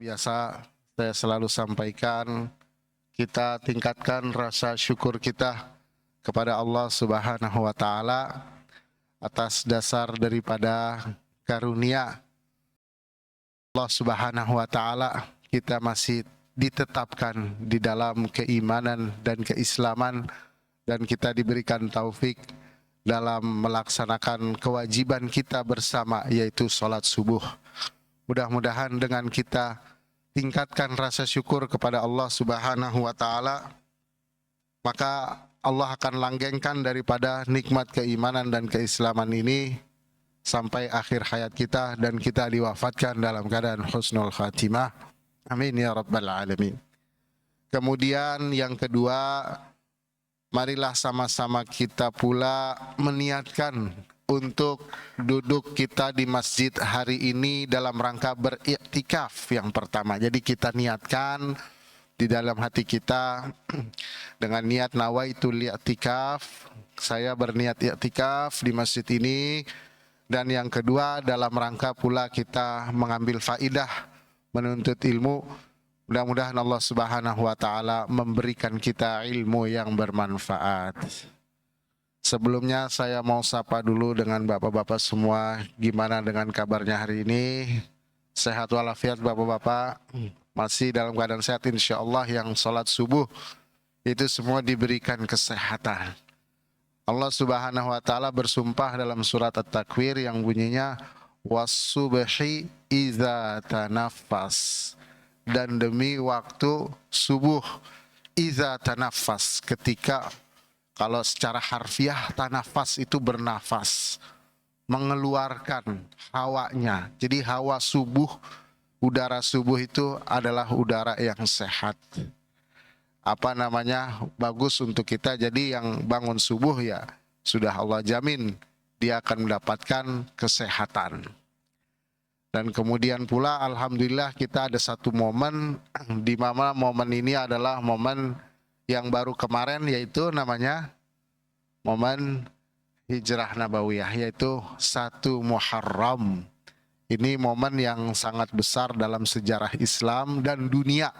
Biasa saya selalu sampaikan, kita tingkatkan rasa syukur kita kepada Allah Subhanahu wa taala atas dasar daripada karunia Allah Subhanahu wa taala kita masih ditetapkan di dalam keimanan dan keislaman, dan kita diberikan taufik dalam melaksanakan kewajiban kita bersama, yaitu sholat subuh. Mudah-mudahan dengan kita tingkatkan rasa syukur kepada Allah Subhanahu wa taala, maka Allah akan langgengkan daripada nikmat keimanan dan keislaman ini sampai akhir hayat kita, dan kita diwafatkan dalam keadaan husnul khatimah. Amin ya rabbal alamin. Kemudian yang kedua, marilah sama-sama kita pula meniatkan untuk duduk kita di masjid hari ini dalam rangka beriktikaf yang pertama. Jadi kita niatkan di dalam hati kita dengan niat nawaitul i'tikaf, saya berniat i'tikaf di masjid ini. Dan yang kedua, dalam rangka pula kita mengambil faidah, menuntut ilmu. Mudah-mudahan Allah Subhanahu wa taala memberikan kita ilmu yang bermanfaat. Sebelumnya saya mau sapa dulu dengan bapak-bapak semua. Gimana dengan kabarnya hari ini? Sehat walafiat bapak-bapak? Masih dalam keadaan sehat insya Allah. Yang sholat subuh itu semua diberikan kesehatan. Allah Subhanahu wa taala bersumpah dalam surat At-Takwir yang bunyinya was-subhi idza tanaffas, dan demi waktu subuh idza tanaffas, ketika, kalau secara harfiah tanafas itu bernafas, mengeluarkan hawanya. Jadi hawa subuh, udara subuh itu adalah udara yang sehat. Bagus untuk kita. Jadi yang bangun subuh ya sudah Allah jamin dia akan mendapatkan kesehatan. Dan kemudian pula alhamdulillah kita ada satu momen di mana momen ini adalah momen yang baru kemarin, yaitu namanya momen hijrah nabawiyah, yaitu 1 Muharram. Ini momen yang sangat besar dalam sejarah Islam dan dunia.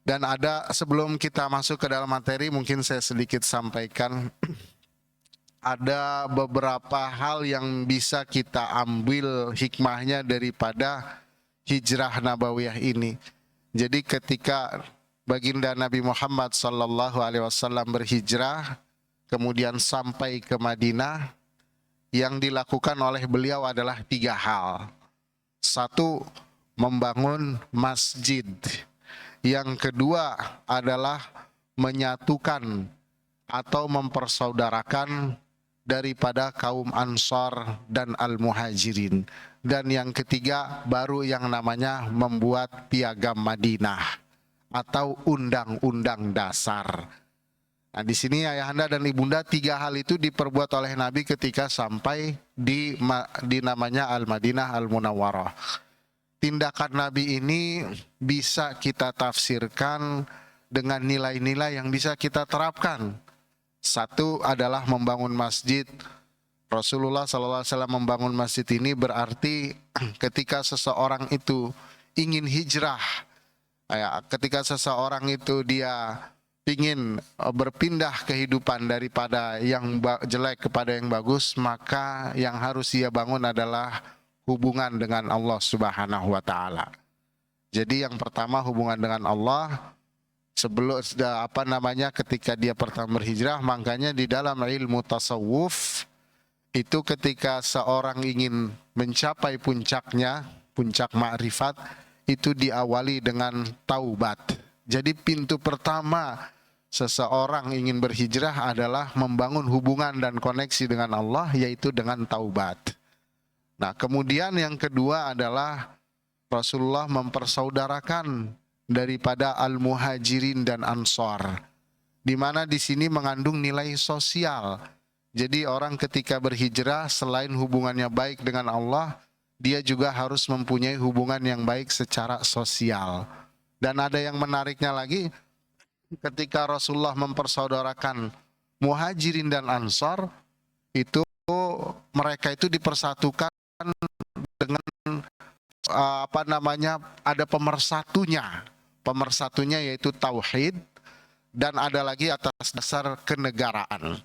Dan ada, sebelum kita masuk ke dalam materi, mungkin saya sedikit sampaikan, ada beberapa hal yang bisa kita ambil hikmahnya daripada hijrah nabawiyah ini. Jadi ketika baginda Nabi Muhammad SAW berhijrah, kemudian sampai ke Madinah, yang dilakukan oleh beliau adalah 3 hal. 1, membangun masjid. Yang kedua adalah menyatukan atau mempersaudarakan daripada kaum Ansar dan Al-Muhajirin. Dan yang ketiga baru yang namanya membuat piagam Madinah atau undang-undang dasar. Nah, di sini ayahanda dan ibunda 3 hal itu diperbuat oleh Nabi ketika sampai di namanya Al-Madinah Al-Munawwarah. Tindakan Nabi ini bisa kita tafsirkan dengan nilai-nilai yang bisa kita terapkan. 1 adalah membangun masjid. Rasulullah SAW membangun masjid ini berarti ketika seseorang itu ingin hijrah, ketika seseorang itu dia ingin berpindah kehidupan daripada yang jelek kepada yang bagus, maka yang harus ia bangun adalah hubungan dengan Allah Subhanahu wa taala. Jadi yang pertama hubungan dengan Allah. Sebelum ketika dia pertama berhijrah, makanya di dalam ilmu tasawuf itu ketika seorang ingin mencapai puncaknya, puncak ma'rifat, itu diawali dengan taubat. Jadi pintu pertama seseorang ingin berhijrah adalah membangun hubungan dan koneksi dengan Allah, yaitu dengan taubat. Nah, kemudian yang kedua adalah Rasulullah mempersaudarakan daripada Al-Muhajirin dan Ansar, di mana di sini mengandung nilai sosial. Jadi orang ketika berhijrah selain hubungannya baik dengan Allah, dia juga harus mempunyai hubungan yang baik secara sosial. Dan ada yang menariknya lagi, ketika Rasulullah mempersaudarakan Muhajirin dan Ansar, itu mereka itu dipersatukan dengan apa namanya, ada pemersatunya. Pemersatunya yaitu tauhid, dan ada lagi atas dasar kenegaraan.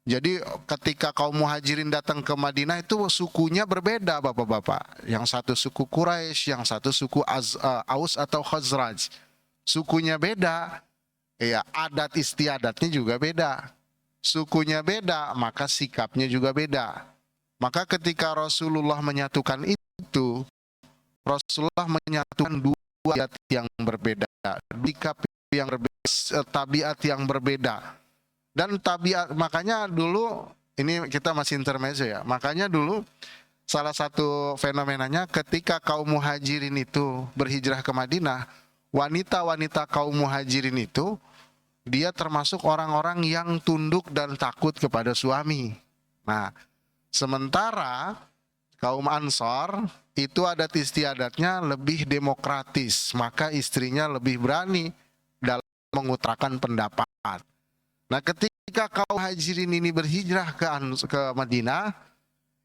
Jadi ketika kaum muhajirin datang ke Madinah itu sukunya berbeda, bapak-bapak. Yang satu suku Quraisy, yang satu suku Aus atau Khazraj. Sukunya beda, ya adat istiadatnya juga beda. Sukunya beda, maka sikapnya juga beda. Maka ketika Rasulullah menyatukan itu, Rasulullah menyatukan dua adat yang berbeda, sikap yang berbeda, tabiat yang berbeda. Dan tabiat, makanya dulu, ini kita masih intermezzo ya, makanya dulu salah satu fenomenanya ketika kaum muhajirin itu berhijrah ke Madinah, wanita-wanita kaum muhajirin itu dia termasuk orang-orang yang tunduk dan takut kepada suami. Nah, sementara kaum Ansor itu adat istiadatnya lebih demokratis, maka istrinya lebih berani dalam mengutarakan pendapat. Nah, ketika kaum Muhajirin ini berhijrah ke Madinah,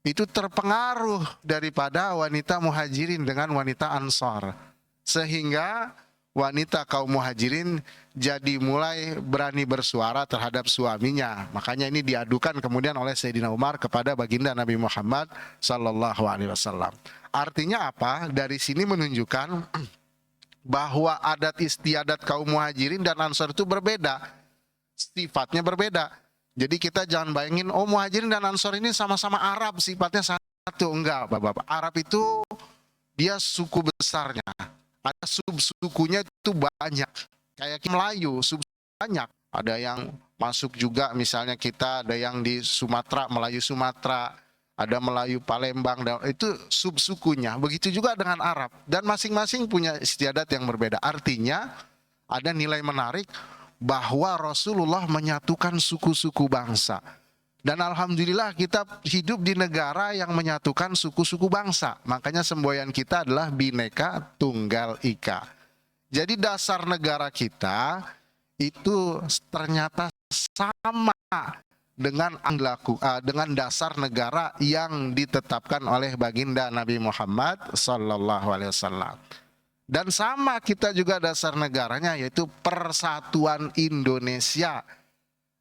itu terpengaruh daripada wanita Muhajirin dengan wanita Ansor, sehingga wanita kaum Muhajirin jadi mulai berani bersuara terhadap suaminya. Makanya ini diadukan kemudian oleh Sayyidina Umar kepada baginda Nabi Muhammad sallallahu alaihi wasallam. Artinya apa? Dari sini menunjukkan bahwa adat istiadat kaum Muhajirin dan Ansor itu berbeda, sifatnya berbeda. Jadi kita jangan bayangin, oh Muhajirin dan Ansor ini sama-sama Arab, sifatnya satu. Enggak, Bapak-bapak. Arab itu dia suku besarnya. Ada sub-sukunya itu banyak. Kayak Melayu, sub banyak. Ada yang masuk juga, misalnya kita ada yang di Sumatera, Melayu Sumatera, ada Melayu Palembang, itu sub-sukunya. Begitu juga dengan Arab. Dan masing-masing punya istiadat yang berbeda. Artinya ada nilai menarik bahwa Rasulullah menyatukan suku-suku bangsa. Dan alhamdulillah kita hidup di negara yang menyatukan suku-suku bangsa. Makanya semboyan kita adalah Bhinneka Tunggal Ika. Jadi dasar negara kita itu ternyata sama dengan dasar negara yang ditetapkan oleh baginda Nabi Muhammad sallallahu alaihi wasallam. Dan sama kita juga dasar negaranya, yaitu Persatuan Indonesia.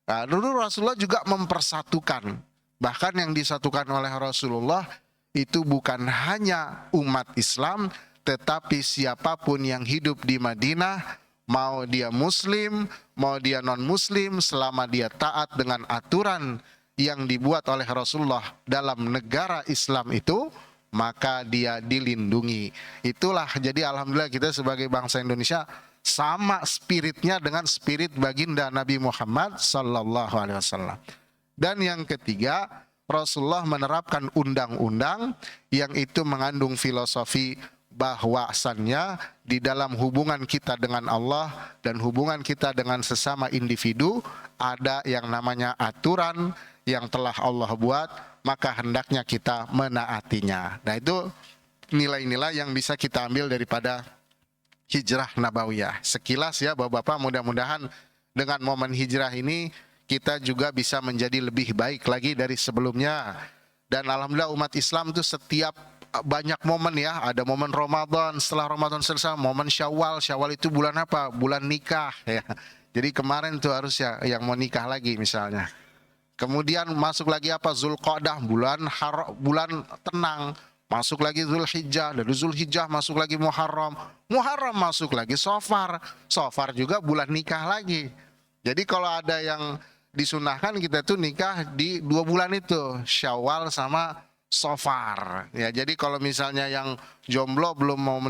Nah, dulu Rasulullah juga mempersatukan. Bahkan yang disatukan oleh Rasulullah itu bukan hanya umat Islam, tetapi siapapun yang hidup di Madinah, mau dia muslim, mau dia non-muslim, selama dia taat dengan aturan yang dibuat oleh Rasulullah dalam negara Islam itu, maka dia dilindungi. Itulah, jadi alhamdulillah kita sebagai bangsa Indonesia sama spiritnya dengan spirit baginda Nabi Muhammad sallallahu alaihi wasallam. Dan yang ketiga, Rasulullah menerapkan undang-undang yang itu mengandung filosofi bahwasannya di dalam hubungan kita dengan Allah dan hubungan kita dengan sesama individu ada yang namanya aturan yang telah Allah buat, maka hendaknya kita menaatinya. Nah, itu nilai-nilai yang bisa kita ambil daripada hijrah nabawiyah. Sekilas ya Bapak-bapak, mudah-mudahan dengan momen hijrah ini kita juga bisa menjadi lebih baik lagi dari sebelumnya. Dan alhamdulillah umat Islam itu setiap banyak momen ya, ada momen Ramadan, setelah Ramadan selesai momen Syawal. Syawal itu bulan apa? Bulan nikah ya. Jadi kemarin tuh harus ya yang mau nikah lagi misalnya. Kemudian masuk lagi apa? Zulqa'dah, bulan tenang. Masuk lagi Zulhijjah, dari Zulhijjah masuk lagi Muharram, Muharram masuk lagi Safar, Safar juga bulan nikah lagi. Jadi kalau ada yang disunahkan kita tuh nikah di 2 bulan itu, Syawal sama Safar. Ya, jadi kalau misalnya yang jomblo belum mau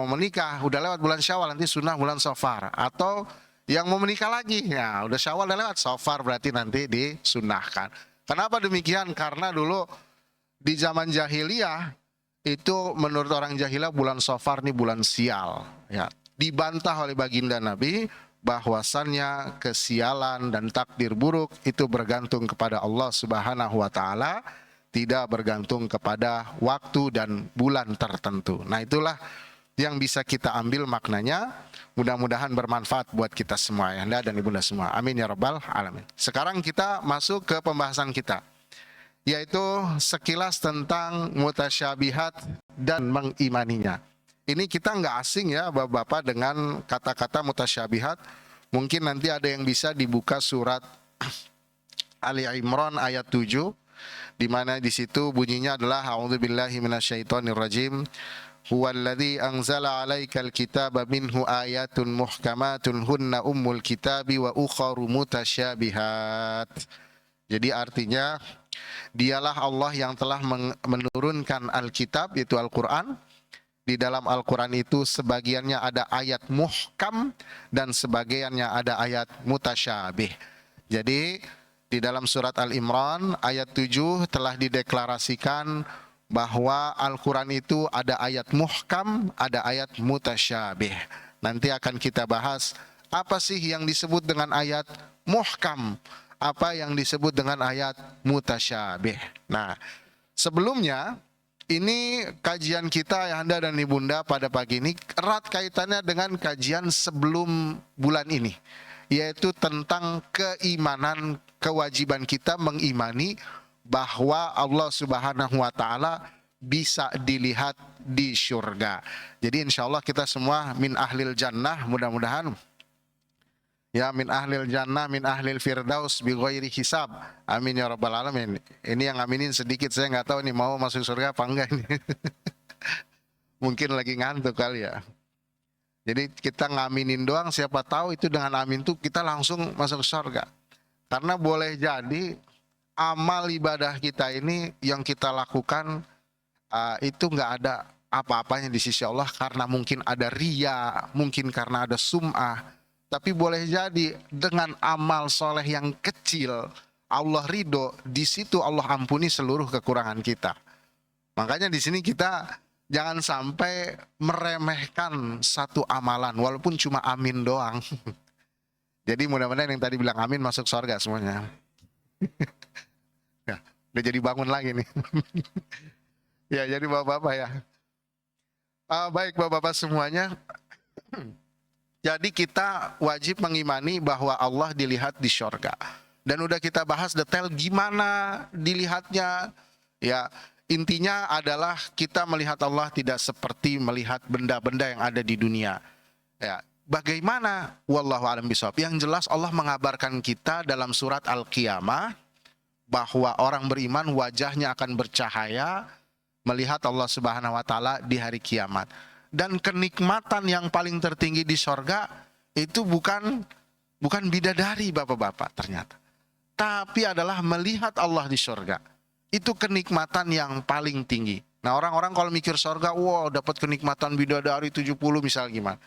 menikah, udah lewat bulan Syawal, nanti sunnah bulan Safar. Atau yang mau menikah lagi, ya udah Syawal udah lewat, Safar berarti nanti disunahkan. Kenapa demikian? Karena dulu di zaman jahiliyah itu menurut orang jahiliyah bulan Safar ini bulan sial, ya. Dibantah oleh baginda Nabi bahwasannya kesialan dan takdir buruk itu bergantung kepada Allah Subhanahu wa taala, tidak bergantung kepada waktu dan bulan tertentu. Nah, itulah yang bisa kita ambil maknanya. Mudah-mudahan bermanfaat buat kita semua, Anda dan Ibunda semua. Amin ya rabbal alamin. Sekarang kita masuk ke pembahasan kita, yaitu sekilas tentang mutasyabihat dan mengimaninya. Ini kita nggak asing ya Bapak-Bapak dengan kata-kata mutasyabihat. Mungkin nanti ada yang bisa dibuka surat Ali Imran ayat 7, di mana di situ bunyinya adalah a'udzubillahi minasyaitonirrajim. Huwallazi anzala 'alaikal kitaba minhu ayatun muhkamatun hunna ummul kitabi wa ukharu mutasyabihat. Jadi artinya dialah Allah yang telah menurunkan Alkitab, yaitu Al-Quran. Di dalam Al-Quran itu sebagiannya ada ayat muhkam dan sebagiannya ada ayat mutasyabih. Jadi di dalam surat Al-Imran ayat 7 telah dideklarasikan bahwa Al-Quran itu ada ayat muhkam, ada ayat mutasyabih. Nanti akan kita bahas apa sih yang disebut dengan ayat muhkam, apa yang disebut dengan ayat mutasyabih. Nah, sebelumnya ini kajian kita Ayahanda dan Ibunda pada pagi ini erat kaitannya dengan kajian sebelum bulan ini, yaitu tentang keimanan, kewajiban kita mengimani bahwa Allah Subhanahu wa Ta'ala bisa dilihat di surga. Jadi insya Allah kita semua min ahlil jannah, mudah-mudahan ya, min ahlil jannah, min ahlil firdaus bi ghairi hisab. Amin ya rabbal alamin. Ini yang aminin sedikit, saya nggak tahu nih mau masuk surga apa enggak ini. Mungkin lagi ngantuk kali ya. Jadi kita ngaminin doang, siapa tahu itu dengan amin tuh kita langsung masuk surga. Karena boleh jadi amal ibadah kita ini yang kita lakukan itu nggak ada apa-apanya di sisi Allah, karena mungkin ada riya, mungkin karena ada sum'ah. Tapi boleh jadi dengan amal soleh yang kecil Allah ridho, di situ Allah ampuni seluruh kekurangan kita. Makanya di sini kita jangan sampai meremehkan satu amalan walaupun cuma amin doang. Jadi mudah-mudahan yang tadi bilang amin masuk surga semuanya. Ya, udah jadi bangun lagi nih. Ya, jadi bapak-bapak ya. Baik bapak-bapak semuanya. Jadi kita wajib mengimani bahwa Allah dilihat di surga. Dan udah kita bahas detail gimana dilihatnya. Ya, intinya adalah kita melihat Allah tidak seperti melihat benda-benda yang ada di dunia. Ya, bagaimana? Wallahu a'lam bishawab. Yang jelas Allah mengabarkan kita dalam surat Al-Qiyamah bahwa orang beriman wajahnya akan bercahaya melihat Allah Subhanahu wa Ta'ala di hari kiamat. Dan kenikmatan yang paling tertinggi di sorga itu bukan bidadari bapak-bapak ternyata, tapi adalah melihat Allah di sorga. Itu kenikmatan yang paling tinggi. Nah, orang-orang kalau mikir sorga, wow dapat kenikmatan bidadari 70 misal gimana.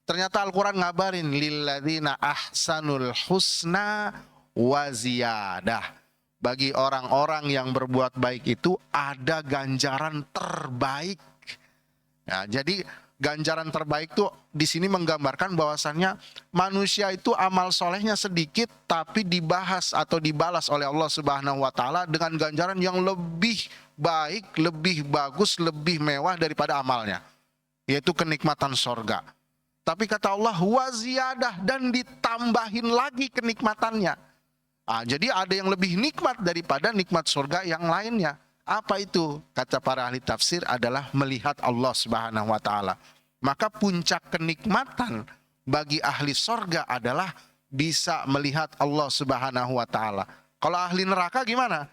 Ternyata Al-Quran ngabarin lilladzina ahsanul husna wa ziyadah. Bagi orang-orang yang berbuat baik itu ada ganjaran terbaik. Ya, jadi ganjaran terbaik tuh di sini menggambarkan bahwasannya manusia itu amal solehnya sedikit tapi dibahas atau dibalas oleh Allah Subhanahu wa Ta'ala dengan ganjaran yang lebih baik, lebih bagus, lebih mewah daripada amalnya, yaitu kenikmatan sorga. Tapi kata Allah waziyadah, dan ditambahin lagi kenikmatannya. Jadi ada yang lebih nikmat daripada nikmat sorga yang lainnya. Apa itu? Kata para ahli tafsir adalah melihat Allah Subhanahu wa Ta'ala. Maka puncak kenikmatan bagi ahli sorga adalah bisa melihat Allah Subhanahu wa Ta'ala. Kalau ahli neraka gimana?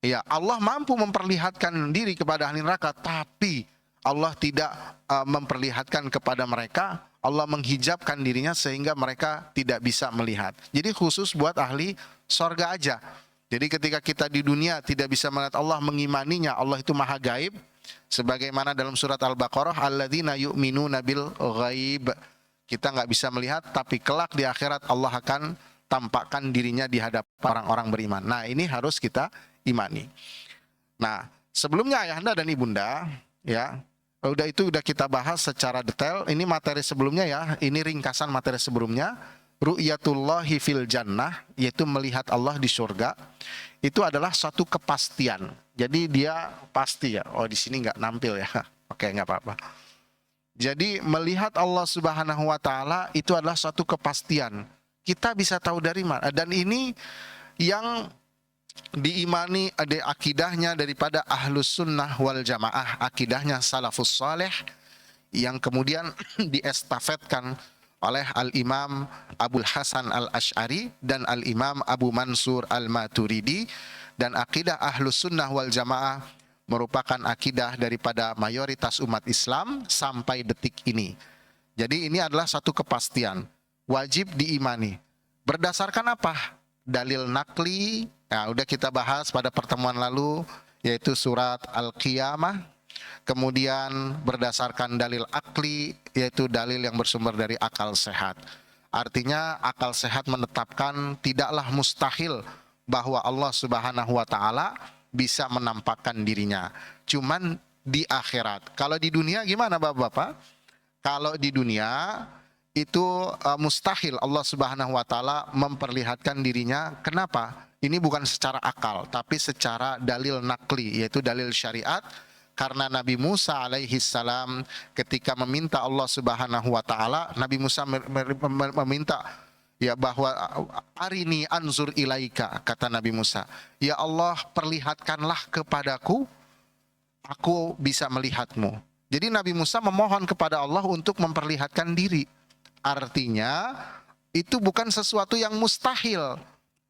Ya, Allah mampu memperlihatkan diri kepada ahli neraka, tapi Allah tidak memperlihatkan kepada mereka. Allah menghijabkan dirinya sehingga mereka tidak bisa melihat. Jadi khusus buat ahli sorga aja. Jadi ketika kita di dunia tidak bisa melihat Allah, mengimaninya Allah itu maha gaib, sebagaimana dalam surat Al-Baqarah, alladzina yu'minuna bil ghaib. Kita nggak bisa melihat, tapi kelak di akhirat Allah akan tampakkan dirinya di hadapan orang-orang beriman. Nah, ini harus kita imani. Nah, sebelumnya Ayahanda dan Ibunda, ya, udah kita bahas secara detail. Ini materi sebelumnya ya, ini ringkasan materi sebelumnya. Ru'yatullahi fil jannah, yaitu melihat Allah di surga, itu adalah suatu kepastian. Jadi dia pasti ya. Oh, di sini nggak nampil ya. Oke, nggak apa-apa. Jadi melihat Allah Subhanahu wa Ta'ala itu adalah suatu kepastian. Kita bisa tahu dari mana. Dan ini yang diimani ada akidahnya daripada ahlus sunnah wal jamaah, akidahnya salafus saleh, yang kemudian diestafetkan oleh Al-Imam Abul Hasan Al-Asy'ari dan Al-Imam Abu Mansur Al-Maturidi. Dan akidah ahlus sunnah wal jamaah merupakan akidah daripada mayoritas umat Islam sampai detik ini. Jadi ini adalah satu kepastian, wajib diimani. Berdasarkan apa? Dalil nakli, nah, udah kita bahas pada pertemuan lalu, yaitu surat Al-Qiyamah. Kemudian berdasarkan dalil akli, yaitu dalil yang bersumber dari akal sehat. Artinya akal sehat menetapkan tidaklah mustahil bahwa Allah Subhanahu wa taala bisa menampakkan dirinya. Cuman di akhirat. Kalau di dunia gimana Bapak-bapak? Kalau di dunia itu mustahil Allah Subhanahu wa taala memperlihatkan dirinya. Kenapa? Ini bukan secara akal, tapi secara dalil nakli, yaitu dalil syariat. Karena Nabi Musa alaihi salam ketika meminta Allah Subhanahu wa taala, Nabi Musa meminta ya bahwa arini anzur ilaika, kata Nabi Musa, ya Allah perlihatkanlah kepadaku, aku bisa melihatmu. Jadi Nabi Musa memohon kepada Allah untuk memperlihatkan diri. Artinya itu bukan sesuatu yang mustahil.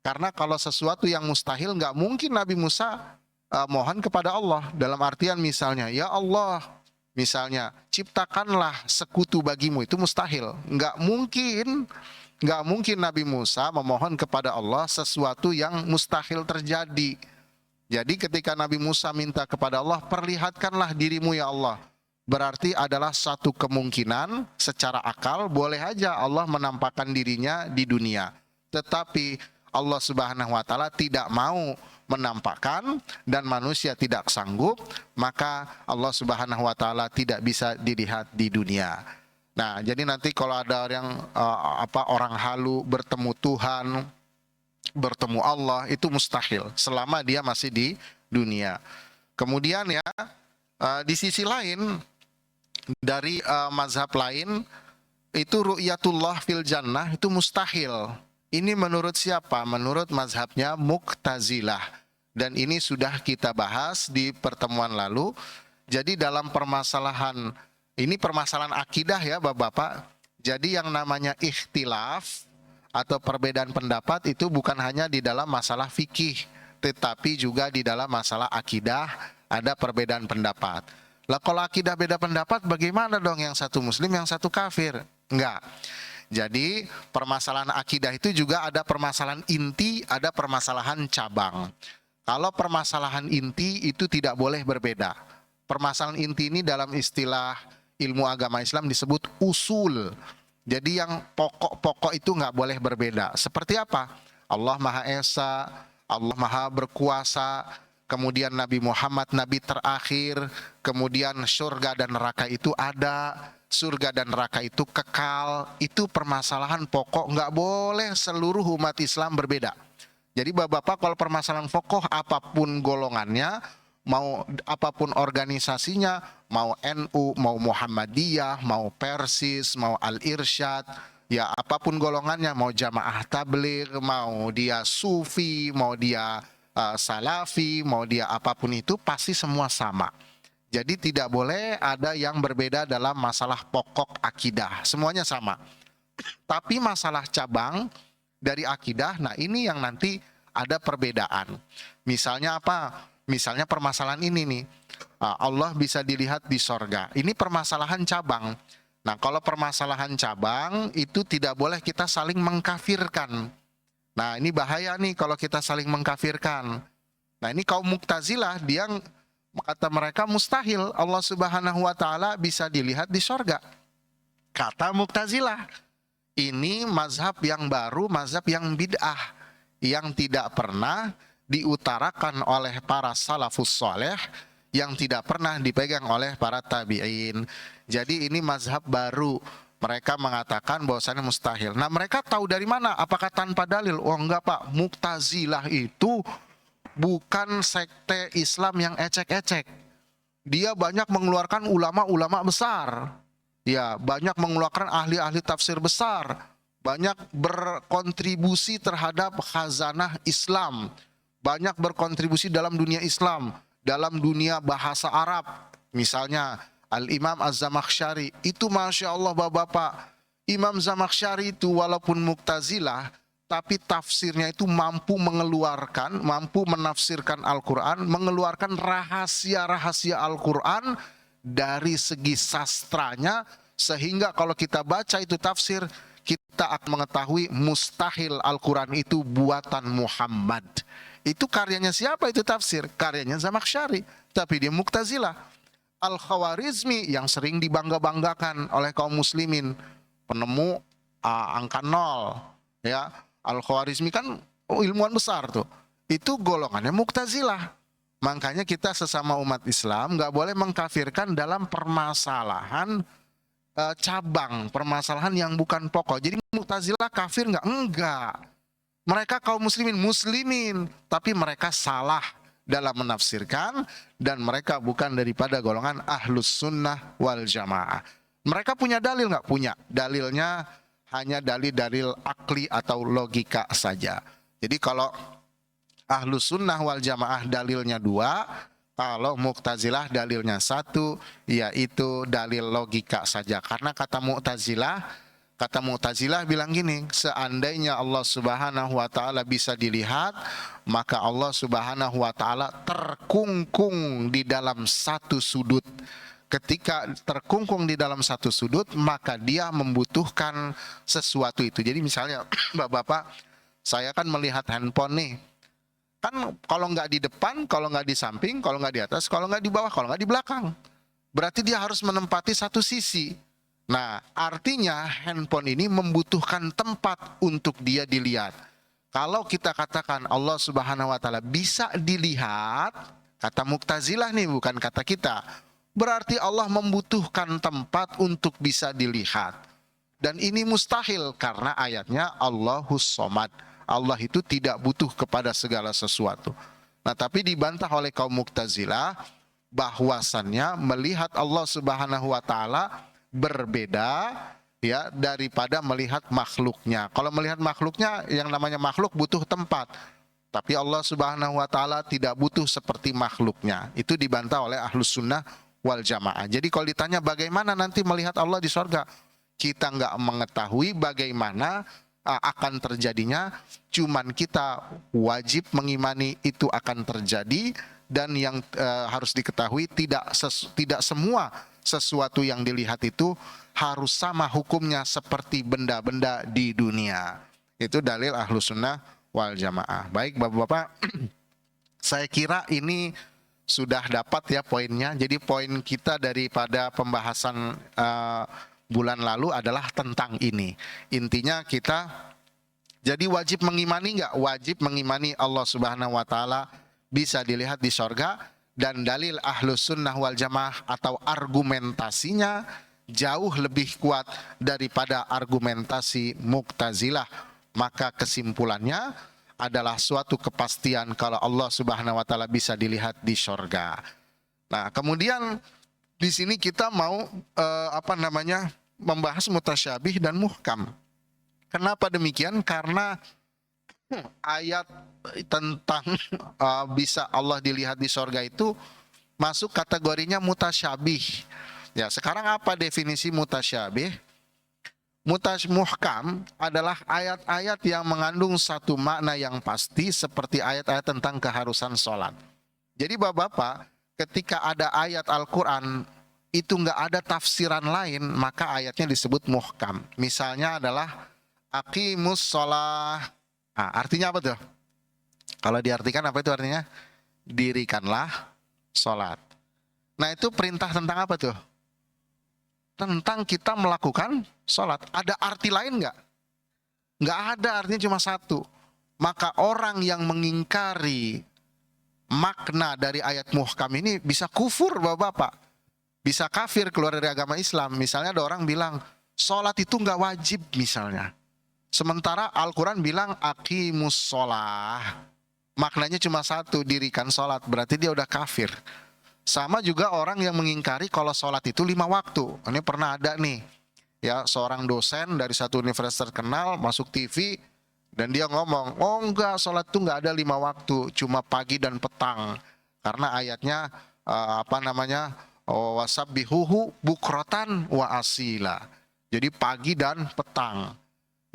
Karena kalau sesuatu yang mustahil nggak mungkin Nabi Musa mohon kepada Allah. Dalam artian misalnya, ya Allah, misalnya ciptakanlah sekutu bagimu, itu mustahil. Nggak mungkin Nabi Musa memohon kepada Allah sesuatu yang mustahil terjadi. Jadi ketika Nabi Musa minta kepada Allah, perlihatkanlah dirimu ya Allah, berarti adalah satu kemungkinan secara akal, boleh aja Allah menampakkan dirinya di dunia. Tetapi Allah Subhanahu wa taala tidak mau menampakkan dan manusia tidak sanggup, maka Allah Subhanahu wa taala tidak bisa dilihat di dunia. Nah, jadi nanti kalau ada orang halu bertemu Tuhan, bertemu Allah, itu mustahil selama dia masih di dunia. Kemudian ya, di sisi lain dari mazhab lain itu ru'yatullah fil jannah itu mustahil. Ini menurut siapa? Menurut mazhabnya Mu'tazilah. Dan ini sudah kita bahas di pertemuan lalu. Jadi dalam permasalahan, ini permasalahan akidah ya Bapak-bapak. Jadi yang namanya ikhtilaf atau perbedaan pendapat itu bukan hanya di dalam masalah fikih, tetapi juga di dalam masalah akidah ada perbedaan pendapat. Lah kalau akidah beda pendapat bagaimana dong, yang satu muslim yang satu kafir? Enggak. Jadi permasalahan akidah itu juga ada permasalahan inti, ada permasalahan cabang. Kalau permasalahan inti itu tidak boleh berbeda. Permasalahan inti ini dalam istilah ilmu agama Islam disebut usul. Jadi yang pokok-pokok itu nggak boleh berbeda. Seperti apa? Allah Maha Esa, Allah Maha Berkuasa, kemudian Nabi Muhammad Nabi terakhir, kemudian surga dan neraka itu ada, surga dan neraka itu kekal. Itu permasalahan pokok, nggak boleh seluruh umat Islam berbeda. Jadi Bapak-bapak kalau permasalahan pokok apapun golongannya, mau apapun organisasinya, mau NU, mau Muhammadiyah, mau Persis, mau Al-Irsyad, ya apapun golongannya, mau Jamaah Tabligh, mau dia Sufi, mau dia Salafi, mau dia apapun itu pasti semua sama. Jadi tidak boleh ada yang berbeda dalam masalah pokok akidah, semuanya sama. Tapi masalah cabang dari akidah, nah ini yang nanti ada perbedaan. Misalnya apa? Misalnya permasalahan ini nih, Allah bisa dilihat di sorga. Ini permasalahan cabang. Nah kalau permasalahan cabang itu tidak boleh kita saling mengkafirkan. Nah ini bahaya nih kalau kita saling mengkafirkan. Nah ini kaum Mu'tazilah, dia kata mereka mustahil Allah Subhanahu wa taala bisa dilihat di sorga. Kata Mu'tazilah, ini mazhab yang baru, mazhab yang bid'ah, yang tidak pernah diutarakan oleh para salafus soleh, yang tidak pernah dipegang oleh para tabi'in. Jadi ini mazhab baru. Mereka mengatakan bahwasannya mustahil. Nah mereka tahu dari mana? Apakah tanpa dalil? Oh enggak Pak, Mu'tazilah itu bukan sekte Islam yang ecek-ecek. Dia banyak mengeluarkan ulama-ulama besar. Ya, banyak mengeluarkan ahli-ahli tafsir besar, banyak berkontribusi terhadap khazanah Islam, banyak berkontribusi dalam dunia Islam, dalam dunia bahasa Arab. Misalnya Al-Imam Az-Zamakhsyari, itu Masya Allah Bapak-Bapak, Imam Zamakhsyari itu walaupun Mu'tazilah, tapi tafsirnya itu mampu menafsirkan Al-Quran, mengeluarkan rahasia-rahasia Al-Quran dari segi sastranya, sehingga kalau kita baca itu tafsir, kita akan mengetahui mustahil Al-Quran itu buatan Muhammad. Itu karyanya siapa itu tafsir? Karyanya Zamakhsyari, tapi dia Mu'tazilah. Al-Khawarizmi yang sering dibangga-banggakan oleh kaum muslimin, penemu angka 0, ya. Al-Khawarizmi kan ilmuwan besar tuh. Itu golongannya Mu'tazilah. Makanya kita sesama umat Islam nggak boleh mengkafirkan dalam permasalahan cabang, permasalahan yang bukan pokok. Jadi Mu'tazilah kafir nggak? Enggak. Mereka kaum muslimin, tapi mereka salah dalam menafsirkan, dan mereka bukan daripada golongan Ahlus Sunnah wal Jamaah. Mereka punya dalil nggak? Punya. Dalilnya hanya dalil-dalil akli atau logika saja. Jadi kalau Ahlus Sunnah wal Jamaah dalilnya 2, kalau Mu'tazilah dalilnya 1, yaitu dalil logika saja. Karena kata Mu'tazilah bilang gini, seandainya Allah Subhanahu wa taala bisa dilihat, maka Allah Subhanahu wa taala terkungkung di dalam satu sudut. Ketika terkungkung di dalam satu sudut, maka dia membutuhkan sesuatu itu. Jadi misalnya Bapak-bapak, saya kan melihat handphone nih. Kan kalau nggak di depan, kalau nggak di samping, kalau nggak di atas, kalau nggak di bawah, kalau nggak di belakang. Berarti dia harus menempati satu sisi. Nah, artinya handphone ini membutuhkan tempat untuk dia dilihat. Kalau kita katakan Allah Subhanahu wa taala bisa dilihat, kata Mu'tazilah nih, bukan kata kita, berarti Allah membutuhkan tempat untuk bisa dilihat. Dan ini mustahil karena ayatnya Allahus Shomad. Allah itu tidak butuh kepada segala sesuatu. Nah, tapi dibantah oleh kaum Mu'tazilah bahwasannya melihat Allah Subhanahu wa taala berbeda ya daripada melihat makhluknya. Kalau melihat makhluknya, yang namanya makhluk butuh tempat. Tapi Allah Subhanahu wa taala tidak butuh seperti makhluknya. Itu dibantah oleh Ahlus Sunnah wal Jamaah. Jadi kalau ditanya bagaimana nanti melihat Allah di sorga, kita nggak mengetahui bagaimana akan terjadinya, cuman kita wajib mengimani itu akan terjadi. Dan yang harus diketahui, tidak semua sesuatu yang dilihat itu harus sama hukumnya seperti benda-benda di dunia. Itu dalil Ahlus Sunnah wal Jamaah. Baik Bapak-bapak, saya kira ini sudah dapat ya poinnya. Jadi poin kita daripada pembahasan bulan lalu adalah tentang ini. Intinya kita jadi wajib mengimani nggak? Wajib mengimani Allah Subhanahu wa taala bisa dilihat di sorga, dan dalil Ahlus Sunnah wal Jamaah atau argumentasinya jauh lebih kuat daripada argumentasi Mu'tazilah. Maka kesimpulannya adalah suatu kepastian kalau Allah Subhanahu wa taala bisa dilihat di sorga. Nah, kemudian di sini kita mau membahas mutasyabih dan muhkam. Kenapa demikian? Karena ayat tentang bisa Allah dilihat di sorga itu masuk kategorinya mutasyabih. Ya, sekarang apa definisi mutasyabih? Muhkam adalah ayat-ayat yang mengandung satu makna yang pasti, seperti ayat-ayat tentang keharusan sholat. Jadi Bapak-bapak, ketika ada ayat Al-Quran itu nggak ada tafsiran lain, maka ayatnya disebut muhkam. Misalnya adalah aqimus sholah. Nah, artinya apa tuh? Kalau diartikan apa itu artinya? Dirikanlah sholat. Nah, itu perintah tentang apa tuh? Tentang kita melakukan sholat. Ada arti lain nggak? Nggak ada, artinya cuma satu. Maka orang yang mengingkari makna dari ayat muhkam ini bisa kufur Bapak-bapak. Bisa kafir, keluar dari agama Islam. Misalnya ada orang bilang, sholat itu nggak wajib misalnya. Sementara Al-Quran bilang aqimus sholah. Maknanya cuma satu, dirikan sholat. Berarti dia udah kafir. Sama juga orang yang mengingkari kalau sholat itu 5 waktu. Ini pernah ada nih, ya, seorang dosen dari satu universitas terkenal masuk TV. Dan dia ngomong, oh enggak, sholat tuh enggak ada 5 waktu, cuma pagi dan petang. Karena ayatnya apa namanya, wasabbihuhu bukrotan wa asila. Jadi pagi dan petang.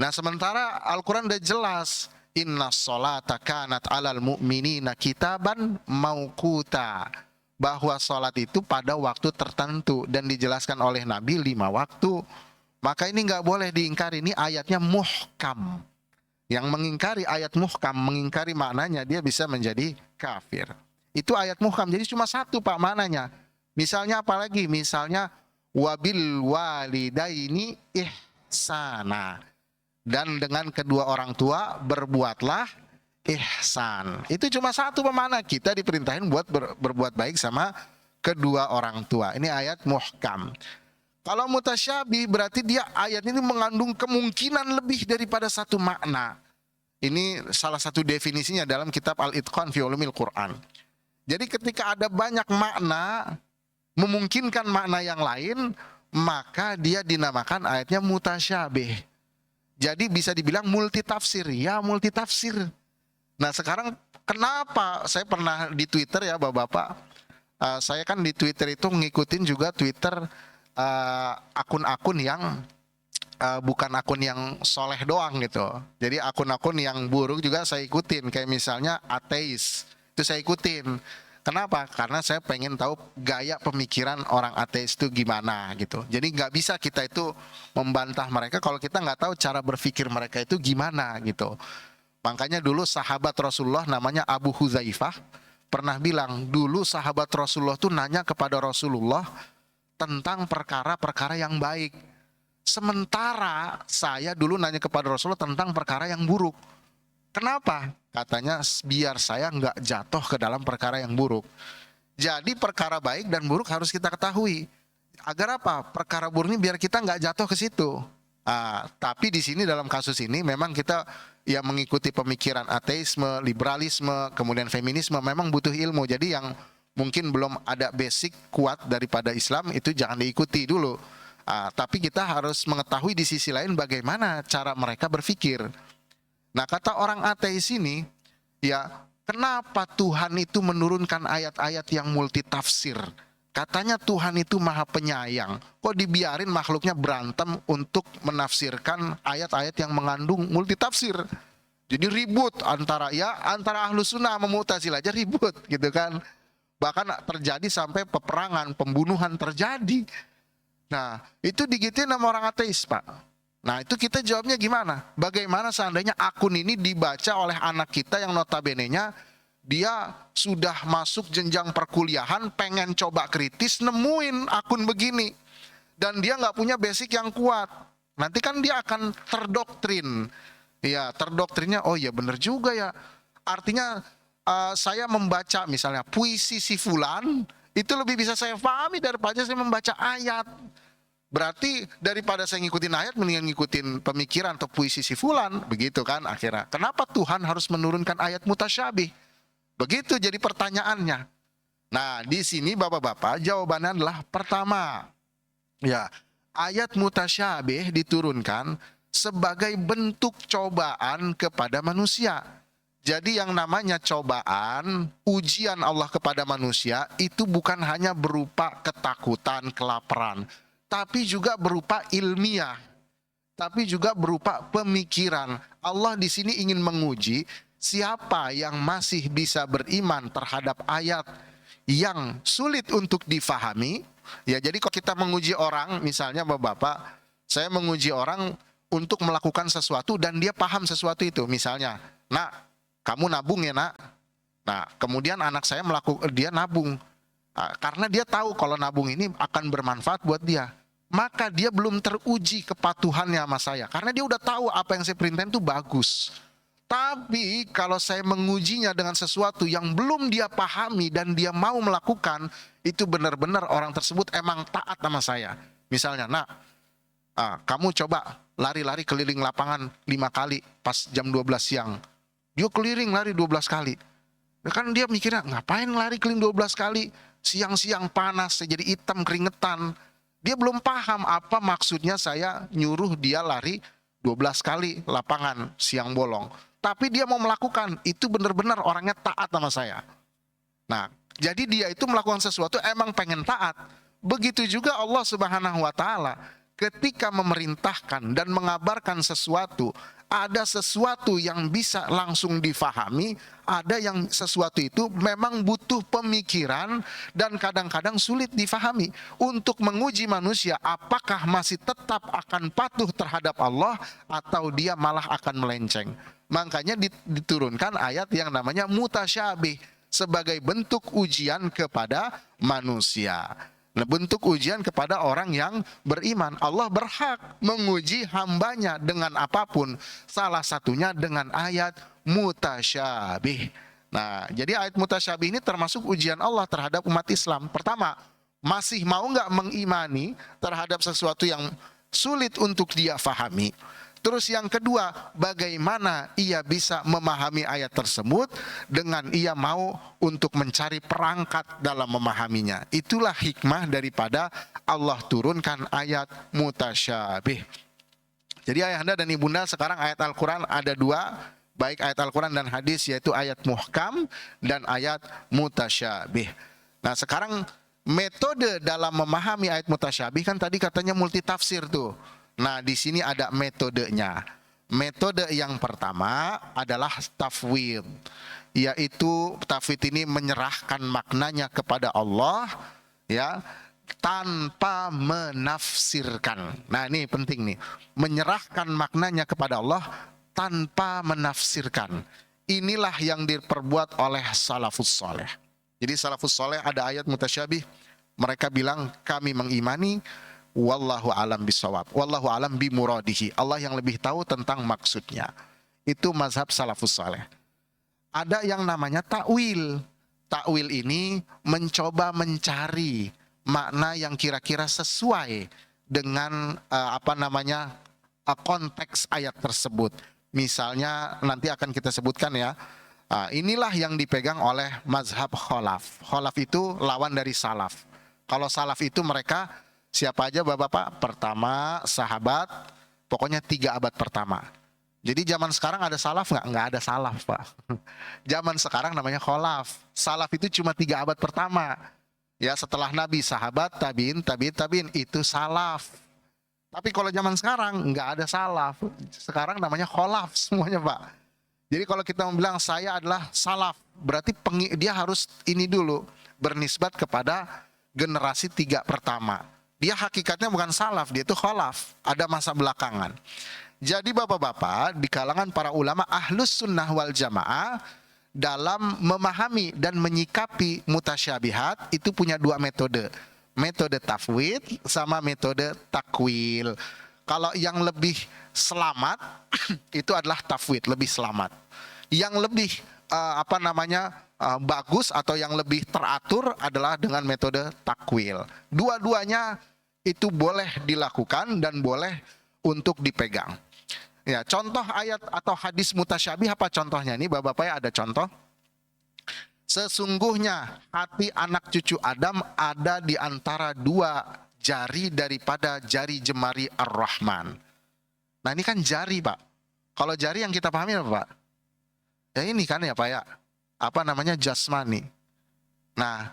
Nah sementara Al-Quran udah jelas, inna sholata kanat alal mu'minina kitaban mauquta, bahwa sholat itu pada waktu tertentu dan dijelaskan oleh Nabi 5 waktu. Maka ini nggak boleh diingkari, ini ayatnya muhkam. Yang mengingkari ayat muhkam, mengingkari maknanya, dia bisa menjadi kafir. Itu ayat muhkam, jadi cuma satu Pak maknanya. Misalnya apalagi, misalnya wabil walidaini ihsana, dan dengan kedua orang tua berbuatlah ihsan. Itu cuma satu pemakna, kita diperintahin buat berbuat baik sama kedua orang tua. Ini ayat muhkam. Kalau mutasyabih berarti dia ayat ini mengandung kemungkinan lebih daripada satu makna. Ini salah satu definisinya dalam kitab Al-Itqan fi Ulumil Quran. Jadi ketika ada banyak makna memungkinkan makna yang lain, maka dia dinamakan ayatnya mutasyabih. Jadi bisa dibilang multitafsir, ya multitafsir. Nah sekarang kenapa saya pernah di Twitter ya Bapak-bapak, saya kan di Twitter itu ngikutin juga Twitter akun-akun yang bukan akun yang soleh doang gitu. Jadi akun-akun yang buruk juga saya ikutin. Kayak misalnya ateis, itu saya ikutin. Kenapa? Karena saya pengen tahu gaya pemikiran orang ateis itu gimana gitu. Jadi nggak bisa kita itu membantah mereka kalau kita nggak tahu cara berpikir mereka itu gimana gitu. Makanya dulu sahabat Rasulullah namanya Abu Hudzaifah pernah bilang, dulu sahabat Rasulullah tuh nanya kepada Rasulullah tentang perkara-perkara yang baik. Sementara saya dulu nanya kepada Rasulullah tentang perkara yang buruk. Kenapa? Katanya biar saya nggak jatuh ke dalam perkara yang buruk. Jadi perkara baik dan buruk harus kita ketahui. Agar apa? Perkara buruk ini biar kita nggak jatuh ke situ. Tapi di sini dalam kasus ini memang kita yang mengikuti pemikiran ateisme, liberalisme, kemudian feminisme memang butuh ilmu. Jadi yang mungkin belum ada basic kuat daripada Islam itu jangan diikuti dulu. Tapi kita harus mengetahui di sisi lain bagaimana cara mereka berpikir. Nah kata orang ateis ini, ya kenapa Tuhan itu menurunkan ayat-ayat yang multitafsir? Katanya Tuhan itu maha penyayang, kok dibiarin makhluknya berantem untuk menafsirkan ayat-ayat yang mengandung multitafsir? Jadi ribut antara Ahlus Sunnah sama Mu'tazilah aja ribut gitu kan. Bahkan terjadi sampai peperangan, pembunuhan terjadi. Nah, itu digituin sama orang ateis, Pak. Nah, itu kita jawabnya gimana? Bagaimana seandainya akun ini dibaca oleh anak kita yang notabene-nya dia sudah masuk jenjang perkuliahan, pengen coba kritis, nemuin akun begini. Dan dia nggak punya basic yang kuat. Nanti kan dia akan terdoktrin. Ya, terdoktrinnya, oh iya bener juga ya. Artinya saya membaca misalnya puisi si fulan itu lebih bisa saya pahami daripada saya membaca ayat. Berarti daripada saya ngikutin ayat mendingan ngikutin pemikiran atau puisi si fulan, begitu kan akhirnya. Kenapa Tuhan harus menurunkan ayat mutasyabih? Begitu jadi pertanyaannya. Nah, di sini Bapak-bapak jawabannya adalah pertama, ya, ayat mutasyabih diturunkan sebagai bentuk cobaan kepada manusia. Jadi yang namanya cobaan, ujian Allah kepada manusia itu bukan hanya berupa ketakutan, kelaparan, tapi juga berupa ilmiah, tapi juga berupa pemikiran. Allah di sini ingin menguji siapa yang masih bisa beriman terhadap ayat yang sulit untuk difahami. Ya, jadi kalau kita menguji orang, misalnya Bapak, saya menguji orang untuk melakukan sesuatu dan dia paham sesuatu itu. Misalnya, nak, kamu nabung ya nak. Nah, kemudian anak saya dia nabung. Karena dia tahu kalau nabung ini akan bermanfaat buat dia. Maka dia belum teruji kepatuhannya sama saya. Karena dia udah tahu apa yang saya perintahin itu bagus. Tapi kalau saya mengujinya dengan sesuatu yang belum dia pahami dan dia mau melakukan, itu benar-benar orang tersebut emang taat sama saya. Misalnya, nak, kamu coba lari-lari keliling lapangan 5 kali pas jam 12 siang. Dia keliling lari 12 kali. Kan dia mikirnya, ngapain lari keliling 12 kali? Siang-siang panas, saya jadi hitam, keringetan. Dia belum paham apa maksudnya saya nyuruh dia lari 12 kali lapangan siang bolong. Tapi dia mau melakukan, itu benar-benar orangnya taat sama saya. Nah, jadi dia itu melakukan sesuatu emang pengen taat. Begitu juga Allah Subhanahu wa taala ketika memerintahkan dan mengabarkan sesuatu, ada sesuatu yang bisa langsung difahami, ada yang sesuatu itu memang butuh pemikiran dan kadang-kadang sulit difahami untuk menguji manusia apakah masih tetap akan patuh terhadap Allah atau dia malah akan melenceng. Makanya diturunkan ayat yang namanya mutasyabih sebagai bentuk ujian kepada manusia. Nah, bentuk ujian kepada orang yang beriman. Allah berhak menguji hambanya dengan apapun. Salah satunya dengan ayat mutasyabih. Nah, jadi ayat mutasyabih ini termasuk ujian Allah terhadap umat Islam. Pertama, masih mau nggak mengimani terhadap sesuatu yang sulit untuk dia fahami? Terus yang kedua, bagaimana ia bisa memahami ayat tersebut dengan ia mau untuk mencari perangkat dalam memahaminya. Itulah hikmah daripada Allah turunkan ayat mutasyabih. Jadi ayahanda dan ibunda, sekarang ayat Al-Quran ada dua, baik ayat Al-Quran dan hadis, yaitu ayat muhkam dan ayat mutasyabih. Nah sekarang metode dalam memahami ayat mutasyabih, kan tadi katanya multitafsir tuh. Nah, di sini ada metodenya. Metode yang pertama adalah tafwid, yaitu tafwid ini menyerahkan maknanya kepada Allah, ya, tanpa menafsirkan. Nah, ini penting nih, menyerahkan maknanya kepada Allah tanpa menafsirkan. Inilah yang diperbuat oleh salafus soleh. Jadi salafus soleh ada ayat mutasyabih, mereka bilang kami mengimani, wallahu alam bisawab, wallahu alam bimuradihi, Allah yang lebih tahu tentang maksudnya. Itu mazhab salafus saleh. Ada yang namanya takwil. Takwil ini mencoba mencari makna yang kira-kira sesuai dengan konteks ayat tersebut. Misalnya nanti akan kita sebutkan ya. Inilah yang dipegang oleh mazhab kholaf. Kholaf itu lawan dari salaf. Kalau salaf itu mereka siapa aja bapak-bapak? Pertama, sahabat, pokoknya 3 abad pertama. Jadi zaman sekarang ada salaf nggak? Nggak ada salaf, Pak. Zaman sekarang namanya kholaf. Salaf itu cuma 3 abad pertama. Ya, setelah Nabi, sahabat, tabiin, itu salaf. Tapi kalau zaman sekarang nggak ada salaf. Sekarang namanya kholaf semuanya, Pak. Jadi kalau kita bilang saya adalah salaf, berarti dia harus ini dulu, bernisbat kepada generasi 3 pertama. Dia hakikatnya bukan salaf, dia itu kholaf, ada masa belakangan. Jadi bapak-bapak, di kalangan para ulama ahlus sunnah wal jamaah, dalam memahami dan menyikapi mutasyabihat, itu punya 2 metode. Metode tafwid sama metode takwil. Kalau yang lebih selamat, itu adalah tafwid, lebih selamat. Yang lebih bagus atau yang lebih teratur adalah dengan metode takwil. Dua-duanya itu boleh dilakukan dan boleh untuk dipegang. Ya, contoh ayat atau hadis mutasyabih apa contohnya? Ini bapak-bapak ya, ada contoh. Sesungguhnya hati anak cucu Adam ada di antara 2 jari daripada jari jemari Ar-Rahman. Nah ini kan jari, Pak. Kalau jari yang kita pahami apa, Pak? Ya ini kan ya, Pak ya. Jasmani. Nah,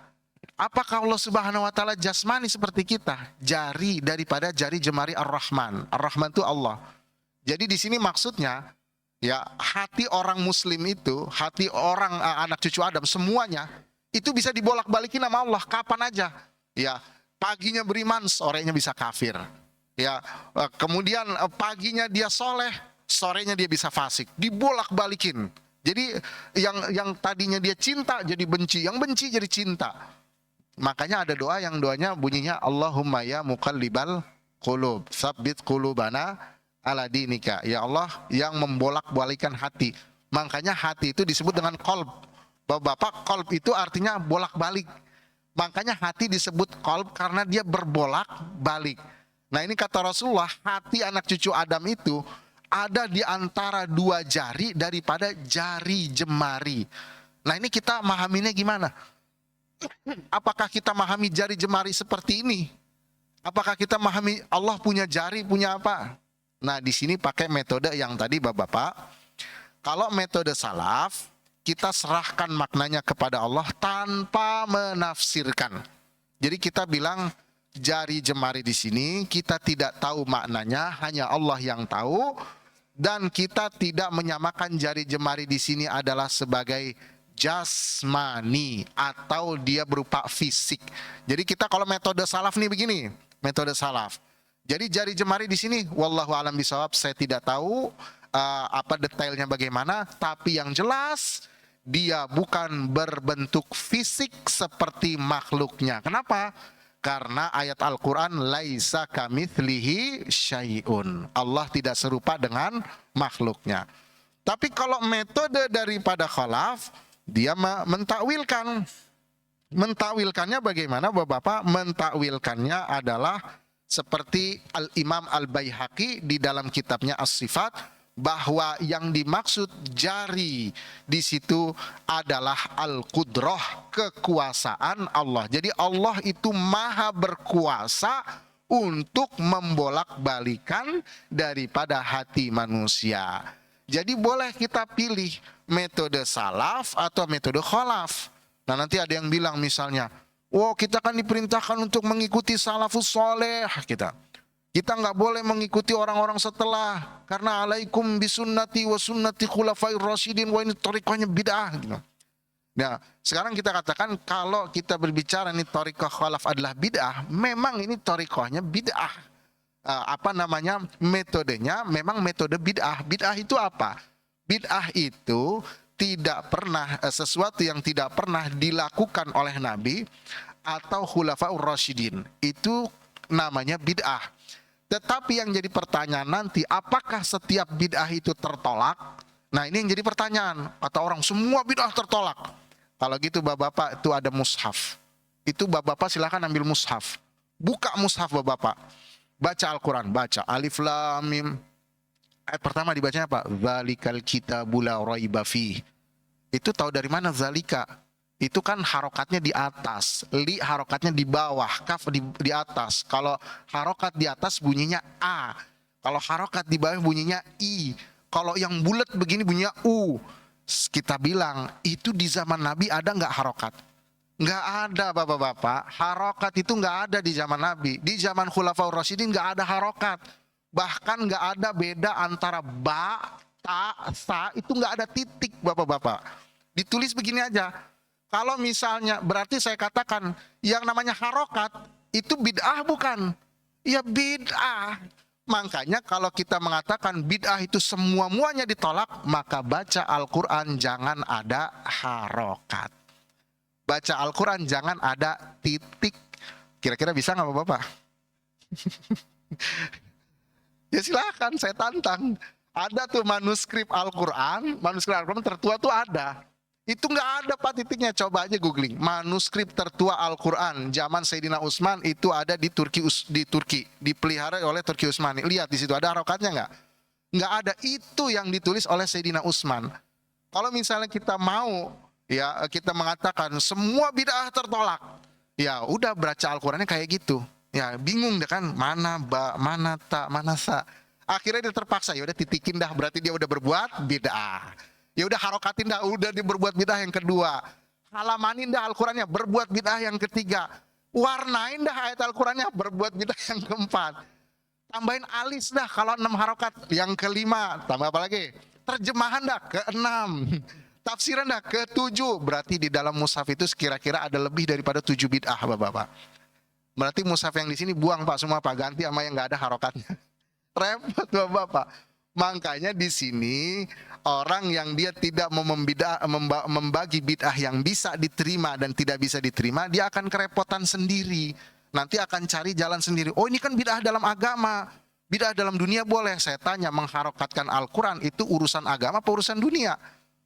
apakah Allah Subhanahu wa taala jasmani seperti kita? Jari daripada jari jemari Ar-Rahman. Ar-Rahman itu Allah. Jadi di sini maksudnya ya, hati orang muslim itu, hati orang anak cucu Adam semuanya itu bisa dibolak-balikin sama Allah kapan aja. Ya, paginya beriman, sorenya bisa kafir. Ya, kemudian paginya dia soleh, sorenya dia bisa fasik. Dibolak-balikin. Jadi yang tadinya dia cinta jadi benci, yang benci jadi cinta. Makanya ada doa yang doanya bunyinya Allahumma ya muqallibal qulub, tsabbit qulubana ala dinika. Ya Allah yang membolak-balikan hati. Makanya hati itu disebut dengan qalb. Bapak, qalb itu artinya bolak-balik. Makanya hati disebut qalb karena dia berbolak-balik. Nah ini kata Rasulullah, hati anak cucu Adam itu ada di antara 2 jari daripada jari jemari. Nah ini kita memahaminya gimana? Apakah kita memahami jari jemari seperti ini? Apakah kita memahami Allah punya jari, punya apa? Nah, di sini pakai metode yang tadi Bapak-bapak. Kalau metode salaf, kita serahkan maknanya kepada Allah tanpa menafsirkan. Jadi kita bilang jari jemari di sini kita tidak tahu maknanya, hanya Allah yang tahu, dan kita tidak menyamakan jari jemari di sini adalah sebagai jasmani atau dia berupa fisik. Jadi kita kalau metode salaf nih begini, metode salaf. Jadi jari jemari di sini wallahu alam bisawab, saya tidak tahu apa detailnya bagaimana, tapi yang jelas dia bukan berbentuk fisik seperti makhluknya. Kenapa? Karena ayat Al-Quran laisa kamitslihi syai'un. Allah tidak serupa dengan makhluknya. Tapi kalau metode daripada khalaf, dia mentakwilkan. Mentakwilkannya bagaimana Bapak-bapak? Mentakwilkannya adalah seperti Al-Imam Al-Baihaqi di dalam kitabnya As-Sifat, bahwa yang dimaksud jari di situ adalah al-qudrah, kekuasaan Allah. Jadi Allah itu maha berkuasa untuk membolak-balikan daripada hati manusia. Jadi boleh kita pilih metode salaf atau metode khalaf. Nah, nanti ada yang bilang misalnya, oh kita kan diperintahkan untuk mengikuti salafus soleh Kita nggak boleh mengikuti orang-orang setelah, karena alaikum bisunnati wa sunnati khulafair rasyidin, wah ini thariqahnya bid'ah gitu. Nah, sekarang kita katakan kalau kita berbicara ini thariqah khalaf adalah bid'ah, memang ini thariqahnya bid'ah. Metodenya memang metode bid'ah. Bid'ah itu apa? Bid'ah itu tidak pernah sesuatu yang tidak pernah dilakukan oleh Nabi atau khulafaur rasyidin. Itu namanya bid'ah. Tetapi yang jadi pertanyaan nanti, apakah setiap bid'ah itu tertolak? Nah, ini yang jadi pertanyaan. Kata orang, semua bid'ah tertolak. Kalau gitu Bapak-bapak, itu ada mushaf. Itu Bapak-bapak silakan ambil mushaf. Buka mushaf Bapak-bapak. Baca Al-Quran, baca Alif Lam Mim. Ayat pertama dibacanya apa? Zalikal kitabul la raiba fih. Itu tahu dari mana zalika? Itu kan harokatnya di atas, li harokatnya di bawah, kaf di atas. Kalau harokat di atas bunyinya a, kalau harokat di bawah bunyinya i, kalau yang bulat begini bunyinya u. Kita bilang itu di zaman Nabi ada nggak harokat? Nggak ada Bapak-bapak. Harokat itu nggak ada di zaman Nabi. Di zaman Khulafaur Rasyidin nggak ada harokat. Bahkan nggak ada beda antara ba, ta, sa, itu nggak ada titik Bapak-bapak. Ditulis begini aja. Kalau misalnya berarti saya katakan yang namanya harokat itu bid'ah bukan? Ya bid'ah. Makanya kalau kita mengatakan bid'ah itu semua-muanya ditolak, maka baca Al-Quran jangan ada harokat. Baca Al-Quran jangan ada titik. Kira-kira bisa nggak Bapak? Ya silakan, saya tantang. Ada tuh manuskrip Al-Quran tertua tuh ada. Itu nggak ada Pak titiknya, coba aja googling. Manuskrip tertua Al-Quran zaman Sayyidina Utsman itu ada di Turki, dipelihara oleh Turki Utsmani. Lihat di situ ada harokatnya nggak? Nggak ada. Itu yang ditulis oleh Sayyidina Utsman. Kalau misalnya kita mau, ya kita mengatakan semua bid'ah tertolak, ya udah baca Al-Qurannya kayak gitu. Ya bingung deh kan, mana ba, mana ta, mana sa. Akhirnya dia terpaksa, ya udah titikin dah, berarti dia udah berbuat bid'ah. Ya udah harokatin dah, udah dia berbuat bid'ah yang kedua. Halamanin dah Al-Qurannya, berbuat bid'ah yang ketiga. Warnain dah ayat Al-Qurannya, berbuat bid'ah yang keempat. Tambahin alis dah kalau 6 harokat. Yang kelima, tambah apa lagi? Terjemahan dah ke-6. Tafsiran dah ke-7. Berarti di dalam mushaf itu kira-kira ada lebih daripada 7 bid'ah Bapak-bapak. Berarti mushaf yang di sini buang Pak semua Pak, ganti sama yang nggak ada harokatnya. Repot Bapak-bapak. Makanya di sini orang yang dia tidak mau membagi bid'ah yang bisa diterima dan tidak bisa diterima, dia akan kerepotan sendiri. Nanti akan cari jalan sendiri. Oh ini kan bid'ah dalam agama, bid'ah dalam dunia boleh. Saya tanya, mengharokatkan Al-Quran itu urusan agama apa urusan dunia?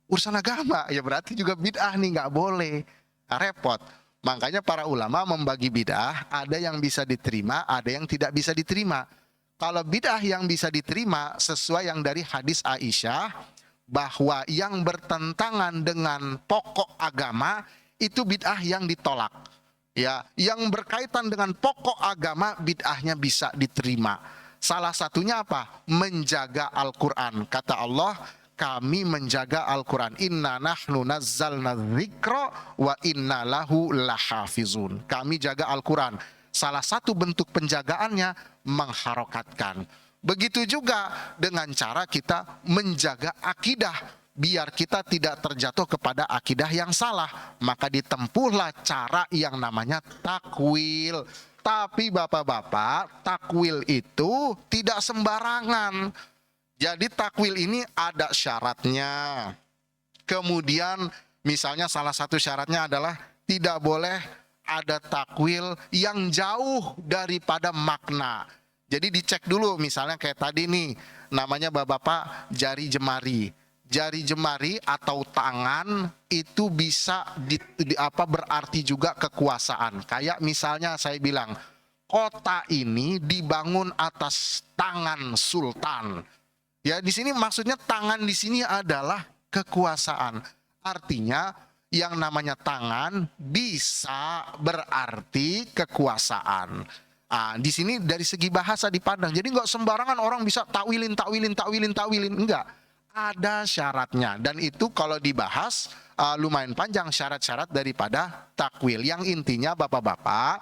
Urusan agama, ya berarti juga bid'ah nih, nggak boleh. Repot. Makanya para ulama membagi bid'ah, ada yang bisa diterima, ada yang tidak bisa diterima. Kalau bid'ah yang bisa diterima sesuai yang dari hadis Aisyah, bahwa yang bertentangan dengan pokok agama itu bid'ah yang ditolak. Ya, yang berkaitan dengan pokok agama bid'ahnya bisa diterima. Salah satunya apa? Menjaga Al-Quran. Kata Allah, kami menjaga Al-Quran. Inna nahnu nazzalna dzikra wa inna lahu lahafizun. Kami jaga Al-Quran. Salah satu bentuk penjagaannya mengharokatkan. Begitu juga dengan cara kita menjaga akidah, biar kita tidak terjatuh kepada akidah yang salah. Maka ditempuhlah cara yang namanya takwil. Tapi bapak-bapak, takwil itu tidak sembarangan. Jadi takwil ini ada syaratnya. Kemudian misalnya salah satu syaratnya adalah tidak boleh ada takwil yang jauh daripada makna. Jadi dicek dulu, misalnya kayak tadi nih, namanya bapak-bapak jari jemari. Jari jemari atau tangan itu bisa berarti juga kekuasaan. Kayak misalnya saya bilang, kota ini dibangun atas tangan sultan. Ya, di sini maksudnya tangan di sini adalah kekuasaan. Artinya yang namanya tangan bisa berarti kekuasaan. Di sini dari segi bahasa dipandang. Jadi nggak sembarangan orang bisa takwilin, enggak. Ada syaratnya, dan itu kalau dibahas lumayan panjang syarat-syarat daripada takwil. Yang intinya bapak-bapak,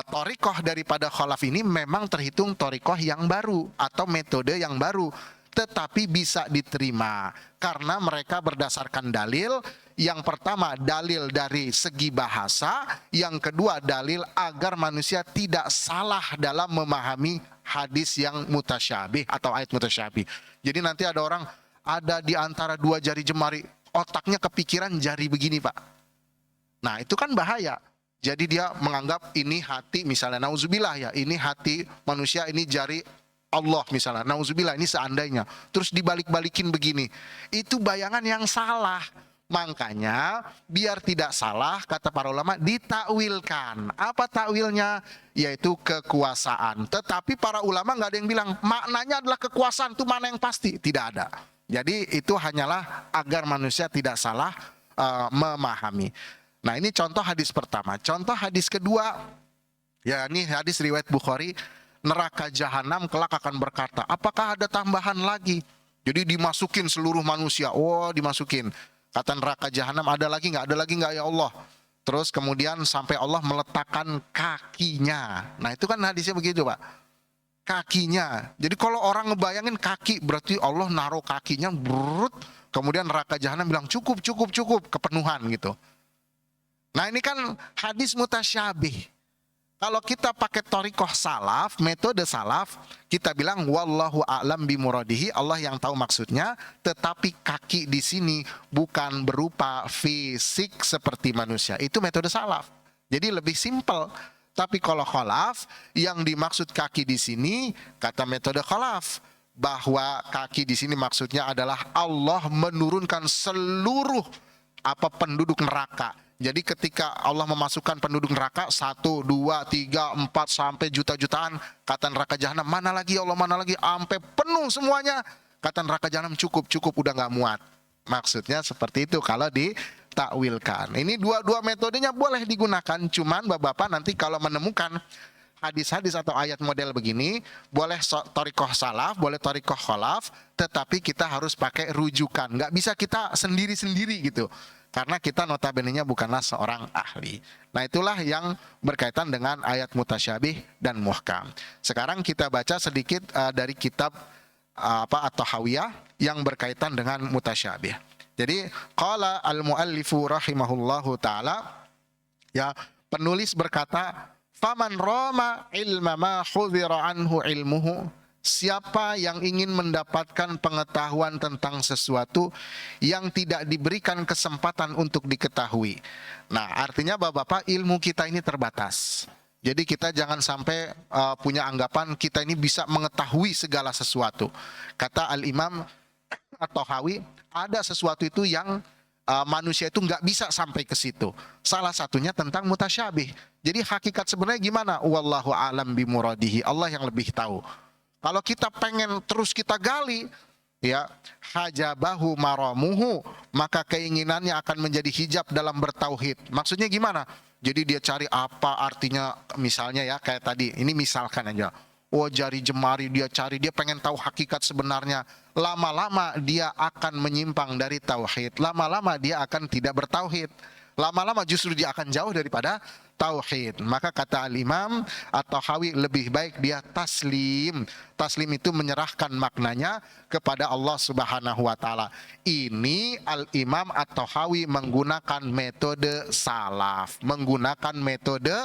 torikoh daripada kholaf ini memang terhitung torikoh yang baru atau metode yang baru, tetapi bisa diterima karena mereka berdasarkan dalil. Yang pertama dalil dari segi bahasa, yang kedua dalil agar manusia tidak salah dalam memahami hadis yang mutasyabih atau ayat mutasyabih. Jadi nanti ada orang ada di antara dua jari jemari, otaknya kepikiran jari begini Pak. Nah itu kan bahaya. Jadi dia menganggap ini hati, misalnya nauzubillah ya, ini hati manusia, ini jari Allah misalnya, nauzubillah ini seandainya. Terus dibalik-balikin begini. Itu bayangan yang salah. Makanya biar tidak salah, kata para ulama, ditakwilkan. Apa takwilnya? Yaitu kekuasaan. Tetapi para ulama nggak ada yang bilang maknanya adalah kekuasaan, itu mana yang pasti? Tidak ada. Jadi itu hanyalah agar manusia tidak salah memahami. Nah ini contoh hadis pertama. Contoh hadis kedua, ya ini hadis riwayat Bukhari, neraka jahanam kelak akan berkata, apakah ada tambahan lagi? Jadi dimasukin seluruh manusia, dimasukin. Kata neraka jahanam, ada lagi nggak? Ada lagi nggak ya Allah? Terus kemudian sampai Allah meletakkan kakinya. Nah itu kan hadisnya begitu Pak. Kakinya. Jadi kalau orang ngebayangin kaki, berarti Allah naruh kakinya, brut. Kemudian neraka jahanam bilang cukup, kepenuhan gitu. Nah ini kan hadis mutasyabih. Kalau kita pakai thoriqoh salaf, metode salaf, kita bilang wallahu a'lam bimuradihi, Allah yang tahu maksudnya, tetapi kaki di sini bukan berupa fisik seperti manusia. Itu metode salaf. Jadi lebih simpel. Tapi kalau kholaf, yang dimaksud kaki di sini, kata metode kholaf, bahwa kaki di sini maksudnya adalah Allah menurunkan seluruh penduduk neraka. Jadi ketika Allah memasukkan penduduk neraka 1, 2, 3, 4 sampai juta-jutaan, kata neraka jahanam, mana lagi ya Allah, mana lagi, sampai penuh semuanya. Kata neraka jahanam cukup, udah nggak muat. Maksudnya seperti itu kalau ditakwilkan. Ini dua metodenya boleh digunakan, cuman bapak-bapak nanti kalau menemukan hadis-hadis atau ayat model begini, boleh thoriqoh salaf, boleh thoriqoh kholaf, tetapi kita harus pakai rujukan. Nggak bisa kita sendiri-sendiri gitu. Karena kita notabene-nya bukanlah seorang ahli. Nah itulah yang berkaitan dengan ayat mutasyabih dan muhkam. Sekarang kita baca sedikit dari kitab At-Tahawiyah yang berkaitan dengan mutasyabih. Jadi qala al-muallifu rahimahullahu ta'ala, ya penulis berkata, faman rama ilma ma hudhira anhu ilmuhu, siapa yang ingin mendapatkan pengetahuan tentang sesuatu yang tidak diberikan kesempatan untuk diketahui. Nah, artinya bapak-bapak, ilmu kita ini terbatas. Jadi kita jangan sampai punya anggapan kita ini bisa mengetahui segala sesuatu. Kata Al-Imam At-Tahawi, ada sesuatu itu yang manusia itu nggak bisa sampai ke situ. Salah satunya tentang mutasyabih. Jadi hakikat sebenarnya gimana? Wallahu a'lam bimuradihi. Allah yang lebih tahu. Kalau kita pengen terus kita gali, ya hajabahu maramuhu, maka keinginannya akan menjadi hijab dalam bertauhid. Maksudnya gimana? Jadi dia cari apa artinya, misalnya ya kayak tadi, ini misalkan aja. oh jari jemari dia cari, dia pengen tahu hakikat sebenarnya. Lama-lama dia akan menyimpang dari tauhid, lama-lama dia akan tidak bertauhid, lama-lama justru dia akan jauh daripada tauhid. Maka kata Al-Imam At-Tahawi, lebih baik dia taslim. Taslim itu menyerahkan maknanya kepada Allah Subhanahu wa taala. Ini Al-Imam At-Tahawi menggunakan metode salaf, menggunakan metode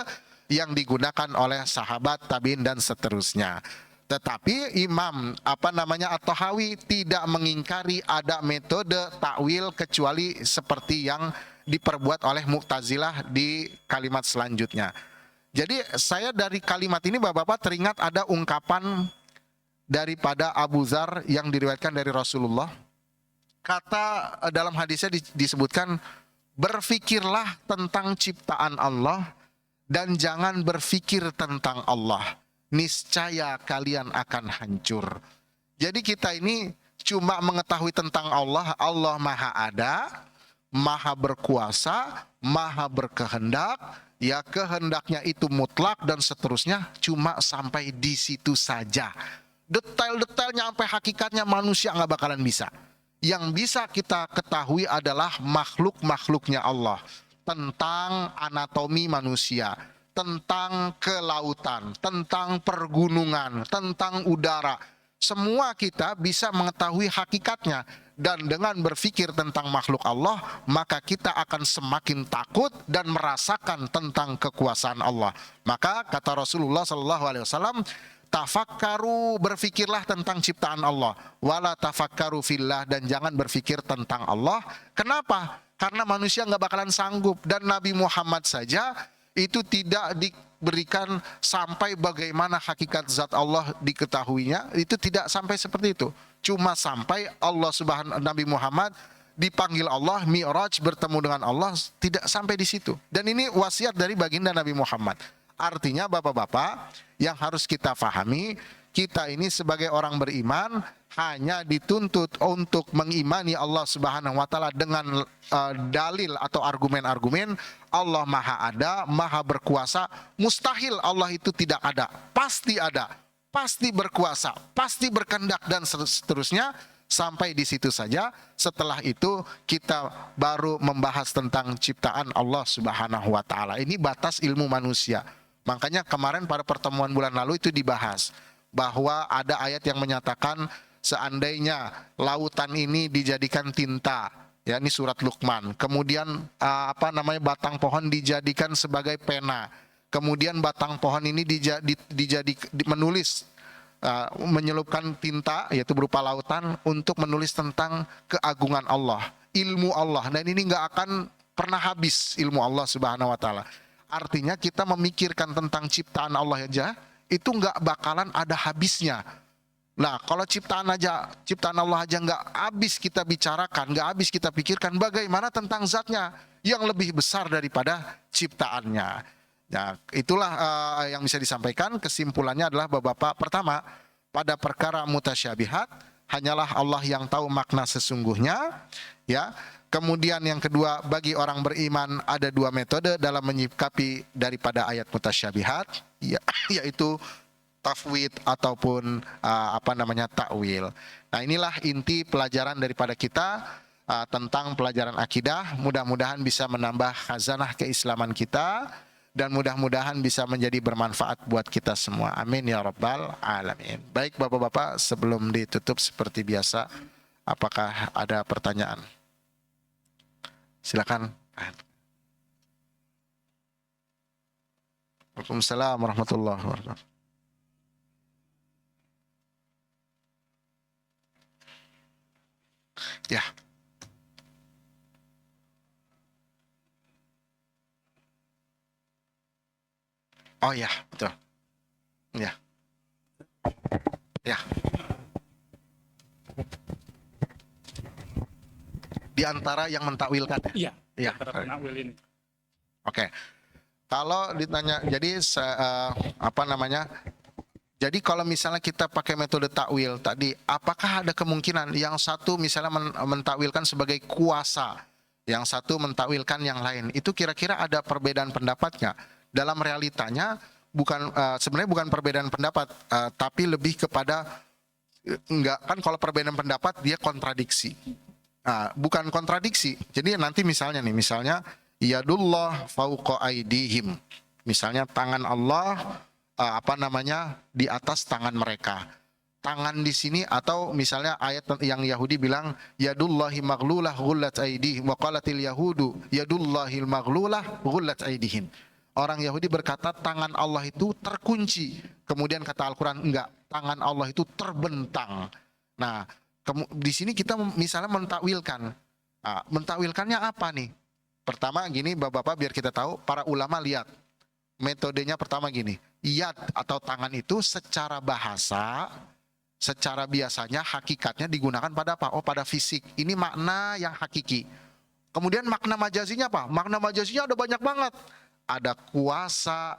yang digunakan oleh sahabat, tabi'in dan seterusnya. Tetapi Imam At-Tahawi tidak mengingkari ada metode takwil kecuali seperti yang diperbuat oleh Mu'tazilah di kalimat selanjutnya. Jadi saya dari kalimat ini Bapak-bapak teringat ada ungkapan daripada Abu Dzar yang diriwayatkan dari Rasulullah. Kata dalam hadisnya disebutkan, berfikirlah tentang ciptaan Allah dan jangan berfikir tentang Allah, niscaya kalian akan hancur. Jadi kita ini cuma mengetahui tentang Allah, Allah Maha Ada, Maha berkuasa, Maha berkehendak, ya kehendaknya itu mutlak dan seterusnya, cuma sampai di situ saja. Detail-detailnya sampai hakikatnya manusia nggak bakalan bisa. Yang bisa kita ketahui adalah makhluk-makhluknya Allah, tentang anatomi manusia, tentang kelautan, tentang pergunungan, tentang udara. Semua kita bisa mengetahui hakikatnya. Dan dengan berpikir tentang makhluk Allah, maka kita akan semakin takut dan merasakan tentang kekuasaan Allah. Maka kata Rasulullah SAW, tafakkaru, berfikirlah tentang ciptaan Allah, wala tafakkaru fillah, dan jangan berfikir tentang Allah. Kenapa? Karena manusia nggak bakalan sanggup, dan Nabi Muhammad saja itu tidak diberikan sampai bagaimana hakikat zat Allah diketahuinya, itu tidak sampai seperti itu. Cuma sampai Allah Subhanahu Nabi Muhammad dipanggil Allah, Mi'raj, bertemu dengan Allah, tidak sampai di situ. Dan ini wasiat dari baginda Nabi Muhammad. Artinya Bapak-bapak, yang harus kita pahami, kita ini sebagai orang beriman hanya dituntut untuk mengimani Allah Subhanahu wa taala dengan dalil atau argumen-argumen. Allah Maha Ada, Maha berkuasa, mustahil Allah itu tidak ada, pasti ada, pasti berkuasa, pasti berkehendak dan seterusnya. Sampai di situ saja. Setelah itu kita baru membahas tentang ciptaan Allah Subhanahu wa taala. Ini batas ilmu manusia. Makanya kemarin pada pertemuan bulan lalu itu dibahas bahwa ada ayat yang menyatakan seandainya lautan ini dijadikan tinta, ya ini surat Luqman. Kemudian batang pohon dijadikan sebagai pena. Kemudian batang pohon ini menulis, menyelupkan tinta yaitu berupa lautan untuk menulis tentang keagungan Allah, ilmu Allah. Dan ini nggak akan pernah habis ilmu Allah Subhanahu wa taala. Artinya kita memikirkan tentang ciptaan Allah aja itu nggak bakalan ada habisnya. Nah, kalau ciptaan Allah aja nggak habis kita bicarakan, nggak habis kita pikirkan, bagaimana tentang zatnya yang lebih besar daripada ciptaannya. Nah, itulah yang bisa disampaikan. Kesimpulannya adalah Bapak-bapak, pertama, pada perkara mutasyabihat hanyalah Allah yang tahu makna sesungguhnya, ya. Kemudian yang kedua, bagi orang beriman ada dua metode dalam menyikapi daripada ayat mutasyabihat, yaitu tafwid ataupun takwil. Nah, inilah inti pelajaran daripada kita tentang pelajaran akidah. Mudah-mudahan bisa menambah khazanah keislaman kita dan mudah-mudahan bisa menjadi bermanfaat buat kita semua. Amin ya rabbal alamin. Baik Bapak-bapak, sebelum ditutup seperti biasa, apakah ada pertanyaan? Silakan. Waalaikumsalam warahmatullahi wabarakatuh. Ya. Oh ya, betul. Ya. Ya. Di antara yang mentakwilkan ya? Iya. Penakwil ini. Oke. Kalau ditanya, jadi jadi kalau misalnya kita pakai metode takwil tadi, apakah ada kemungkinan yang satu misalnya mentakwilkan sebagai kuasa, yang satu mentakwilkan yang lain? Itu kira-kira ada perbedaan pendapatnya? Dalam realitanya bukan sebenarnya bukan perbedaan pendapat, tapi lebih kepada enggak, kan kalau perbedaan pendapat dia kontradiksi. Nah, bukan kontradiksi. Jadi nanti misalnya yadullah fauqa aidihim. Misalnya tangan Allah di atas tangan mereka. Tangan di sini, atau misalnya ayat yang Yahudi bilang yadullahi maghlulah ghullat aidihim wa qalatil yahudu yadullahil maghlulah ghullat aidihim. Orang Yahudi berkata tangan Allah itu terkunci. Kemudian kata Al-Quran enggak, tangan Allah itu terbentang. Nah, di sini kita misalnya mentakwilkan. Nah, mentakwilkannya apa nih? Pertama gini, Bapak-bapak, biar kita tahu, para ulama lihat. Metodenya pertama gini, yad atau tangan itu secara bahasa, secara biasanya hakikatnya digunakan pada apa? Oh, pada fisik. Ini makna yang hakiki. Kemudian makna majazinya apa? Makna majazinya ada banyak banget. Ada kuasa,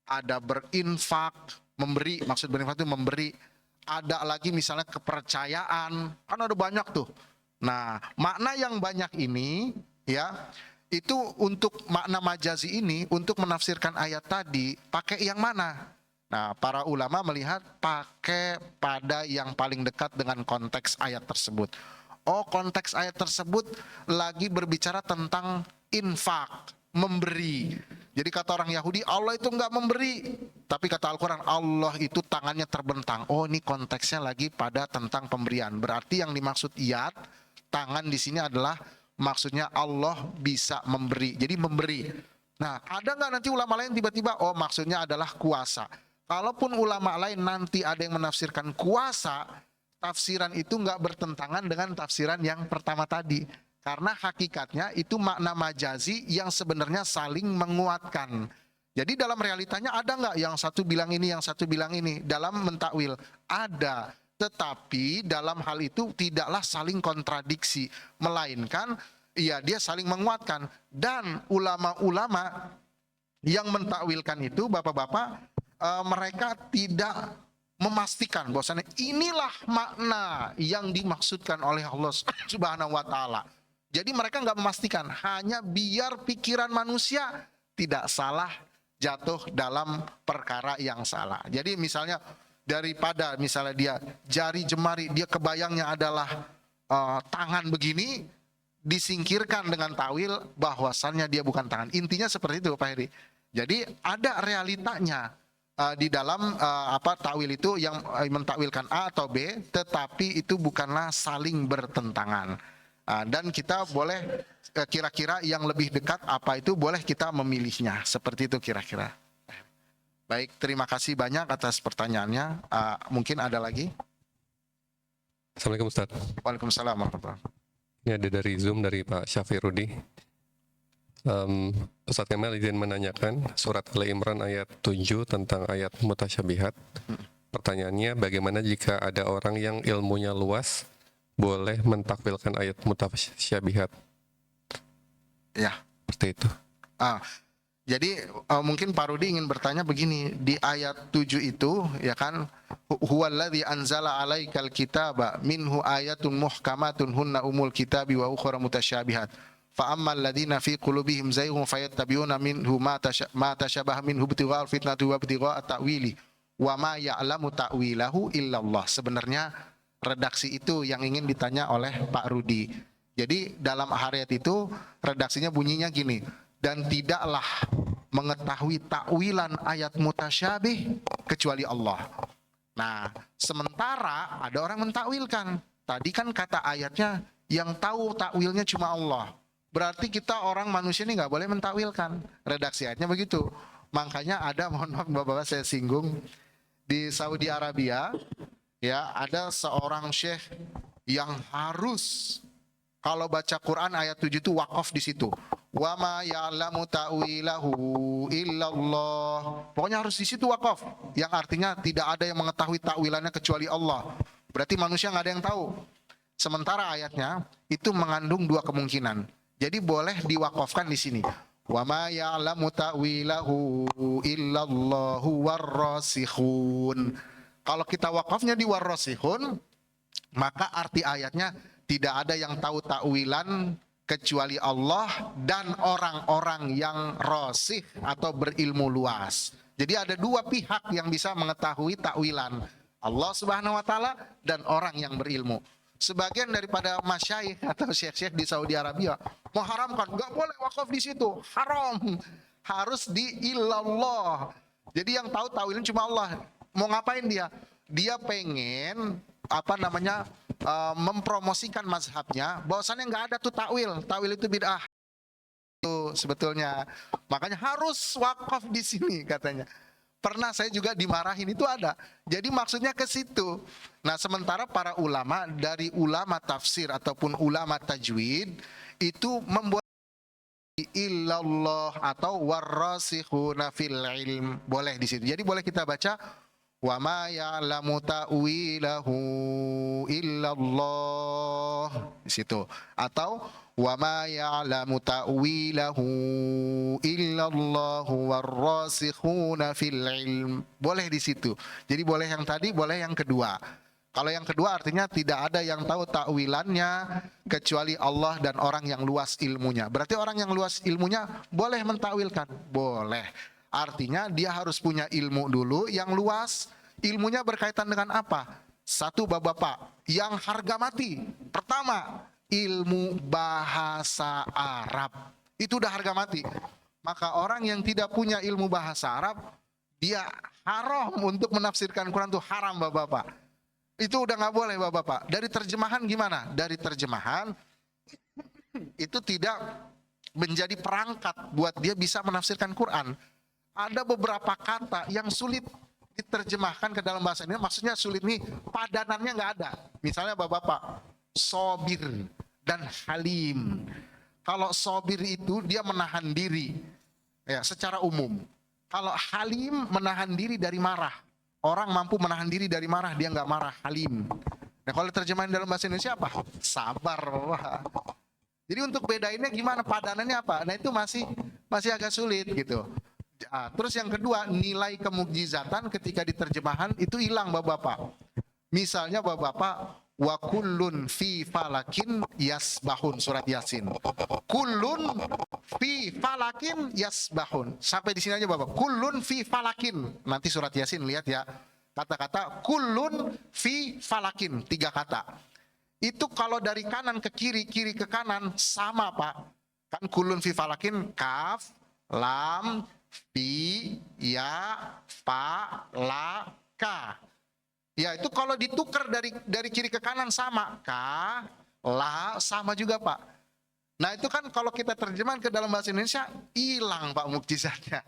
ada berinfak, memberi, maksud berinfak itu memberi. Ada lagi misalnya kepercayaan, kan ada banyak tuh. Nah, makna yang banyak ini ya, itu untuk makna majazi ini, untuk menafsirkan ayat tadi, pakai yang mana? Nah, para ulama melihat pakai pada yang paling dekat dengan konteks ayat tersebut. Oh, konteks ayat tersebut lagi berbicara tentang infak, memberi. Jadi kata orang Yahudi, Allah itu enggak memberi. Tapi kata Al-Quran, Allah itu tangannya terbentang. Oh, ini konteksnya lagi pada tentang pemberian. Berarti yang dimaksud yad, tangan di sini adalah maksudnya Allah bisa memberi. Jadi memberi. Nah, ada nggak nanti ulama lain tiba-tiba, oh maksudnya adalah kuasa. Kalaupun ulama lain nanti ada yang menafsirkan kuasa, tafsiran itu nggak bertentangan dengan tafsiran yang pertama tadi. Karena hakikatnya itu makna majazi yang sebenarnya saling menguatkan. Jadi dalam realitanya ada nggak yang satu bilang ini, yang satu bilang ini? Dalam mentakwil ada. Tetapi dalam hal itu tidaklah saling kontradiksi. Melainkan ya dia saling menguatkan. Dan ulama-ulama yang mentakwilkan itu, bapak-bapak, mereka tidak memastikan bahwasannya inilah makna yang dimaksudkan oleh Allah Subhanahu wa taala. Jadi mereka nggak memastikan, hanya biar pikiran manusia tidak salah jatuh dalam perkara yang salah. Jadi misalnya daripada misalnya dia jari jemari, dia kebayangnya adalah tangan begini, disingkirkan dengan takwil bahwasannya dia bukan tangan. Intinya seperti itu, Pak Heri. Jadi ada realitanya di dalam takwil itu yang mentakwilkan A atau B, tetapi itu bukanlah saling bertentangan. Dan kita boleh kira-kira yang lebih dekat apa itu boleh kita memilihnya. Seperti itu kira-kira. Baik, terima kasih banyak atas pertanyaannya. Mungkin ada lagi? Assalamualaikum Ustaz. Waalaikumsalam warahmatullahi wabarakatuh. Ini ada dari Zoom dari Pak Syafi Rudi. Ustaz Kemal izin menanyakan surat Ali Imran ayat 7 tentang ayat mutasyabihat. Pertanyaannya, bagaimana jika ada orang yang ilmunya luas boleh mentakwilkan ayat mutasyabihat? Ya, seperti itu. Jadi mungkin Pak Rudi ingin bertanya begini, di ayat 7 itu ya kan, huwallazi anzala alaikal kitaba minhu ayatun muhkamatun hunna umul kitabi wa ukhra mutasyabihat. Fa ammal ladzina fi qulubihim zayghun fayattabi'una minhu ma tasyabaha minhu ibtigha'al fitnati wa ibtigha'a ta'wili wa ma ya'lamu ta'wilahu illallah. Sebenarnya redaksi itu yang ingin ditanya oleh Pak Rudi. Jadi dalam ayat itu redaksinya bunyinya gini, dan tidaklah mengetahui takwilan ayat mutasyabih kecuali Allah. Nah, sementara ada orang mentakwilkan. Tadi kan kata ayatnya yang tahu takwilnya cuma Allah. Berarti kita orang manusia ini nggak boleh mentakwilkan. Redaksi ayatnya begitu. Makanya ada, mohon maaf Bapak-bapak saya singgung, di Saudi Arabia ya ada seorang syekh yang harus kalau baca Quran ayat 7 itu wakaf di situ. Wa ma ya'lamu ta'wilahu illallah. Pokoknya harus di situ wakaf. Yang artinya tidak ada yang mengetahui takwilannya kecuali Allah. Berarti manusia nggak ada yang tahu. Sementara ayatnya itu mengandung dua kemungkinan. Jadi boleh diwakafkan di sini. Wa ma ya'lamu ta'wilahu illallahu warrasikhun. Kalau kita wakafnya di warrasikhun, maka arti ayatnya tidak ada yang tahu takwilan kecuali Allah dan orang-orang yang rasih atau berilmu luas. Jadi ada dua pihak yang bisa mengetahui takwilan, Allah Subhanahu wa taala dan orang yang berilmu. Sebagian daripada masyayikh atau syekh-syekh di Saudi Arabia mengharamkan, nggak boleh wakaf di situ, haram. Harus di illallah. Jadi yang tahu takwilin cuma Allah. Mau ngapain dia? Dia pengen mempromosikan mazhabnya, bahwasannya nggak ada tuh takwil itu bid'ah itu sebetulnya, makanya harus wakaf di sini katanya. Pernah saya juga dimarahin, itu ada. Jadi maksudnya ke situ. Nah, sementara para ulama dari ulama tafsir ataupun ulama tajwid itu membuat illallah atau warrasikhuna fil ilm, boleh di situ. Jadi boleh kita baca wa ma ya'lamu ta'wilahu illallah di situ, atau wa ma ya'lamu ta'wilahu illallahu warrasikhuna fil ilm, boleh di situ. Jadi boleh yang tadi, boleh yang kedua. Kalau yang kedua artinya tidak ada yang tahu takwilannya kecuali Allah dan orang yang luas ilmunya. Berarti orang yang luas ilmunya boleh mentakwilkan, boleh. Artinya dia harus punya ilmu dulu yang luas. Ilmunya berkaitan dengan apa? Satu, Bapak-bapak, yang harga mati. Pertama, ilmu bahasa Arab. Itu udah harga mati. Maka orang yang tidak punya ilmu bahasa Arab, dia haram untuk menafsirkan Quran, itu haram, Bapak-bapak. Itu udah nggak boleh, Bapak-bapak. Dari terjemahan gimana? Dari terjemahan itu tidak menjadi perangkat buat dia bisa menafsirkan Quran. Ada beberapa kata yang sulit diterjemahkan ke dalam bahasa ini, maksudnya sulit nih, padanannya nggak ada. Misalnya Bapak-bapak, sobir dan halim. Kalau sobir itu dia menahan diri, ya secara umum. Kalau halim menahan diri dari marah. Orang mampu menahan diri dari marah, dia nggak marah, halim. Nah, kalau terjemahan dalam bahasa Indonesia apa? Sabar. Wah. Jadi untuk bedainnya gimana, padanannya apa? Nah, itu masih agak sulit gitu. Terus yang kedua, nilai kemukjizatan ketika diterjemahan itu hilang, Bapak-bapak. Misalnya Bapak-bapak, wa kullun fi falakin yasbahun, surat Yasin. Kullun fi falakin yasbahun. Sampai di sini aja Bapak. Kullun fi falakin. Nanti surat Yasin lihat ya. Kata-kata kullun fi falakin, 3 kata. Itu kalau dari kanan ke kiri, kiri ke kanan sama, Pak. Kan kullun fi falakin, kaf, lam, fi, ya, fa, la, ka. Ya, itu kalau ditukar dari kiri ke kanan sama, ka, la, sama juga, Pak. Nah, itu kan kalau kita terjemahkan ke dalam bahasa Indonesia hilang, Pak, mukjizatnya.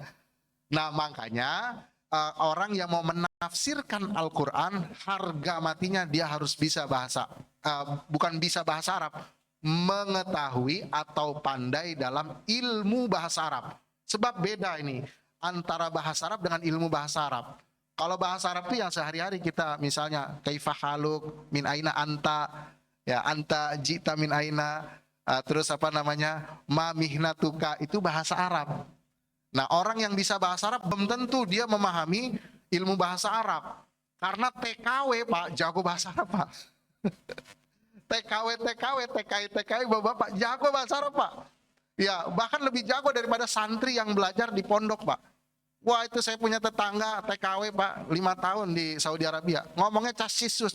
Nah, makanya orang yang mau menafsirkan Al-Qur'an, harga matinya dia harus bisa bukan bisa bahasa Arab, mengetahui atau pandai dalam ilmu bahasa Arab. Sebab beda ini antara bahasa Arab dengan ilmu bahasa Arab. Kalau bahasa Arab itu yang sehari-hari kita, misalnya kaifa haluk, min aina anta, ya anta jita min aina, terus ma mihnatuka, itu bahasa Arab. Nah, orang yang bisa bahasa Arab belum tentu dia memahami ilmu bahasa Arab. Karena TKW, Pak, jago bahasa Arab, Pak. TKW, Bapak, jago bahasa Arab, Pak. Ya, bahkan lebih jago daripada santri yang belajar di pondok, Pak. Wah, itu saya punya tetangga TKW, Pak, 5 tahun di Saudi Arabia. Ngomongnya casisus,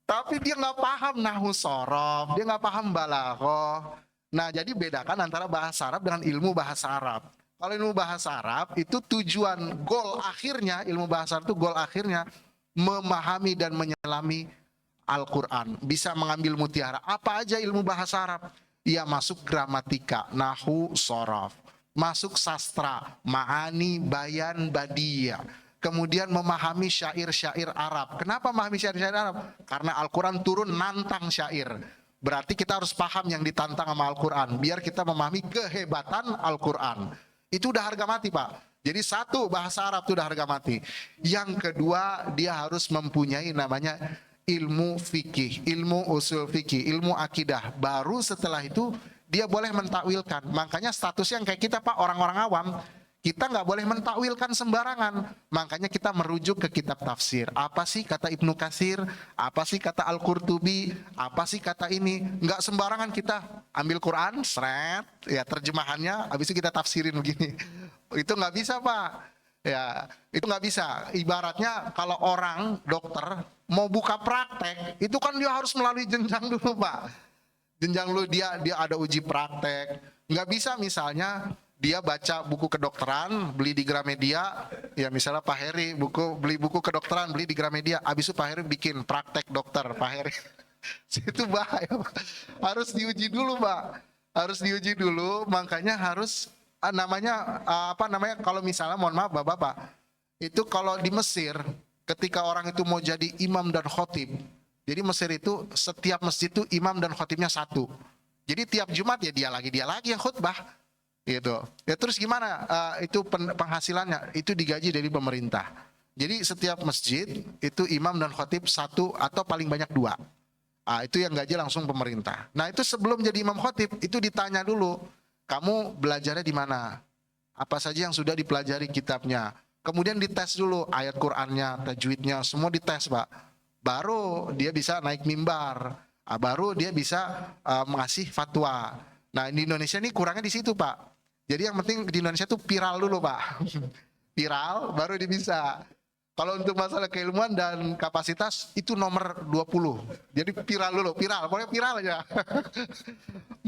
tapi dia nggak paham nahwu sorof, dia nggak paham balaghah. Nah, jadi bedakan antara bahasa Arab dengan ilmu bahasa Arab. Kalau ilmu bahasa Arab itu tujuan, goal akhirnya, ilmu bahasa Arab itu goal akhirnya memahami dan menyelami Al-Quran, bisa mengambil mutiara. Apa aja ilmu bahasa Arab? Ya, masuk gramatika, nahwu, sorof, masuk sastra, ma'ani, bayan, badiyah. Kemudian memahami syair-syair Arab. Kenapa memahami syair-syair Arab? Karena Al-Quran turun nantang syair. Berarti kita harus paham yang ditantang sama Al-Quran, biar kita memahami kehebatan Al-Quran. Itu udah harga mati, Pak. Jadi satu, bahasa Arab itu udah harga mati. Yang kedua, dia harus mempunyai namanya ilmu fikih, ilmu usul fikih, ilmu akidah. Baru setelah itu dia boleh mentakwilkan. Makanya statusnya yang kayak kita, Pak, orang-orang awam, kita nggak boleh mentakwilkan sembarangan. Makanya kita merujuk ke kitab tafsir. Apa sih kata Ibnu Katsir? Apa sih kata Al-Qurtubi? Apa sih kata ini? Nggak sembarangan kita ambil Quran, seret, ya terjemahannya, habis itu kita tafsirin begini. Itu nggak bisa, Pak. Ya, itu nggak bisa. Ibaratnya kalau orang dokter mau buka praktek, itu kan dia harus melalui jenjang dulu, Pak. Jenjang dulu dia ada uji praktek. Nggak bisa misalnya dia baca buku kedokteran, beli di Gramedia, ya misalnya Pak Heri beli buku kedokteran, beli di Gramedia, habis itu Pak Heri bikin praktek dokter, Pak Heri. Itu bahaya, Pak. Harus diuji dulu, Pak. Harus diuji dulu, makanya harus kalau misalnya mohon maaf Bapak-bapak, itu kalau di Mesir ketika orang itu mau jadi imam dan khotib, jadi Mesir itu setiap masjid itu imam dan khotibnya satu. Jadi tiap Jumat ya dia lagi yang khutbah. Gitu. Ya terus gimana? Itu penghasilannya itu digaji dari pemerintah. Jadi setiap masjid itu imam dan khotib satu atau paling banyak dua. Itu yang gaji langsung pemerintah. Nah itu sebelum jadi imam khotib itu ditanya dulu, kamu belajarnya di mana? Apa saja yang sudah dipelajari kitabnya? Kemudian dites dulu ayat Qur'annya, tajwidnya, semua dites, Pak. Baru dia bisa naik mimbar. Baru dia bisa mengasih fatwa. Nah di Indonesia ini kurangnya di situ, Pak. Jadi yang penting di Indonesia tuh viral dulu, Pak. Viral baru dia bisa. Kalau untuk masalah keilmuan dan kapasitas itu nomor 20. Jadi viral dulu, pokoknya viral aja.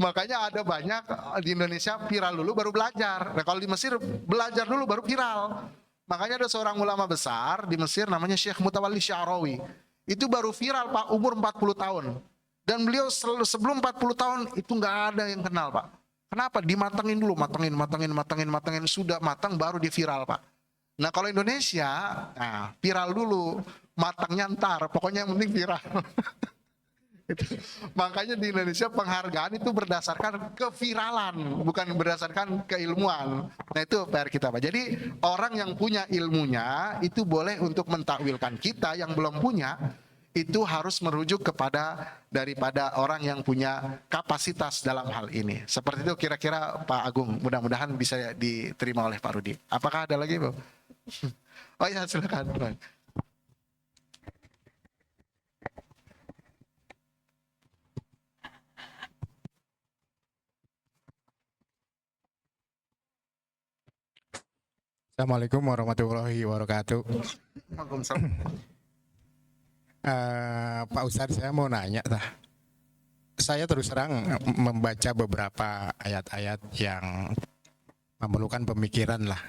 Makanya ada banyak di Indonesia viral dulu baru belajar. Nah kalau di Mesir belajar dulu baru viral. Makanya ada seorang ulama besar di Mesir namanya Syekh Mutawalli Sya'rawi. Itu baru viral, Pak, umur 40 tahun. Dan beliau sebelum 40 tahun itu nggak ada yang kenal, Pak. Kenapa? Dimatengin dulu, matengin, sudah matang baru di viral, Pak. Nah kalau Indonesia, viral dulu, matangnya ntar, pokoknya yang penting viral. Makanya di Indonesia penghargaan itu berdasarkan keviralan, bukan berdasarkan keilmuan. Nah itu PR kita, Pak. Jadi orang yang punya ilmunya itu boleh untuk mentakwilkan, kita yang belum punya itu harus merujuk daripada orang yang punya kapasitas dalam hal ini. Seperti itu kira-kira Pak Agung, mudah-mudahan bisa diterima oleh Pak Rudi. Apakah ada lagi, Bu? Oh ya, silakan. Assalamualaikum warahmatullahi wabarakatuh. Pak Ustadz, saya mau nanya, saya terus terang membaca beberapa ayat-ayat yang memerlukan pemikiran lah.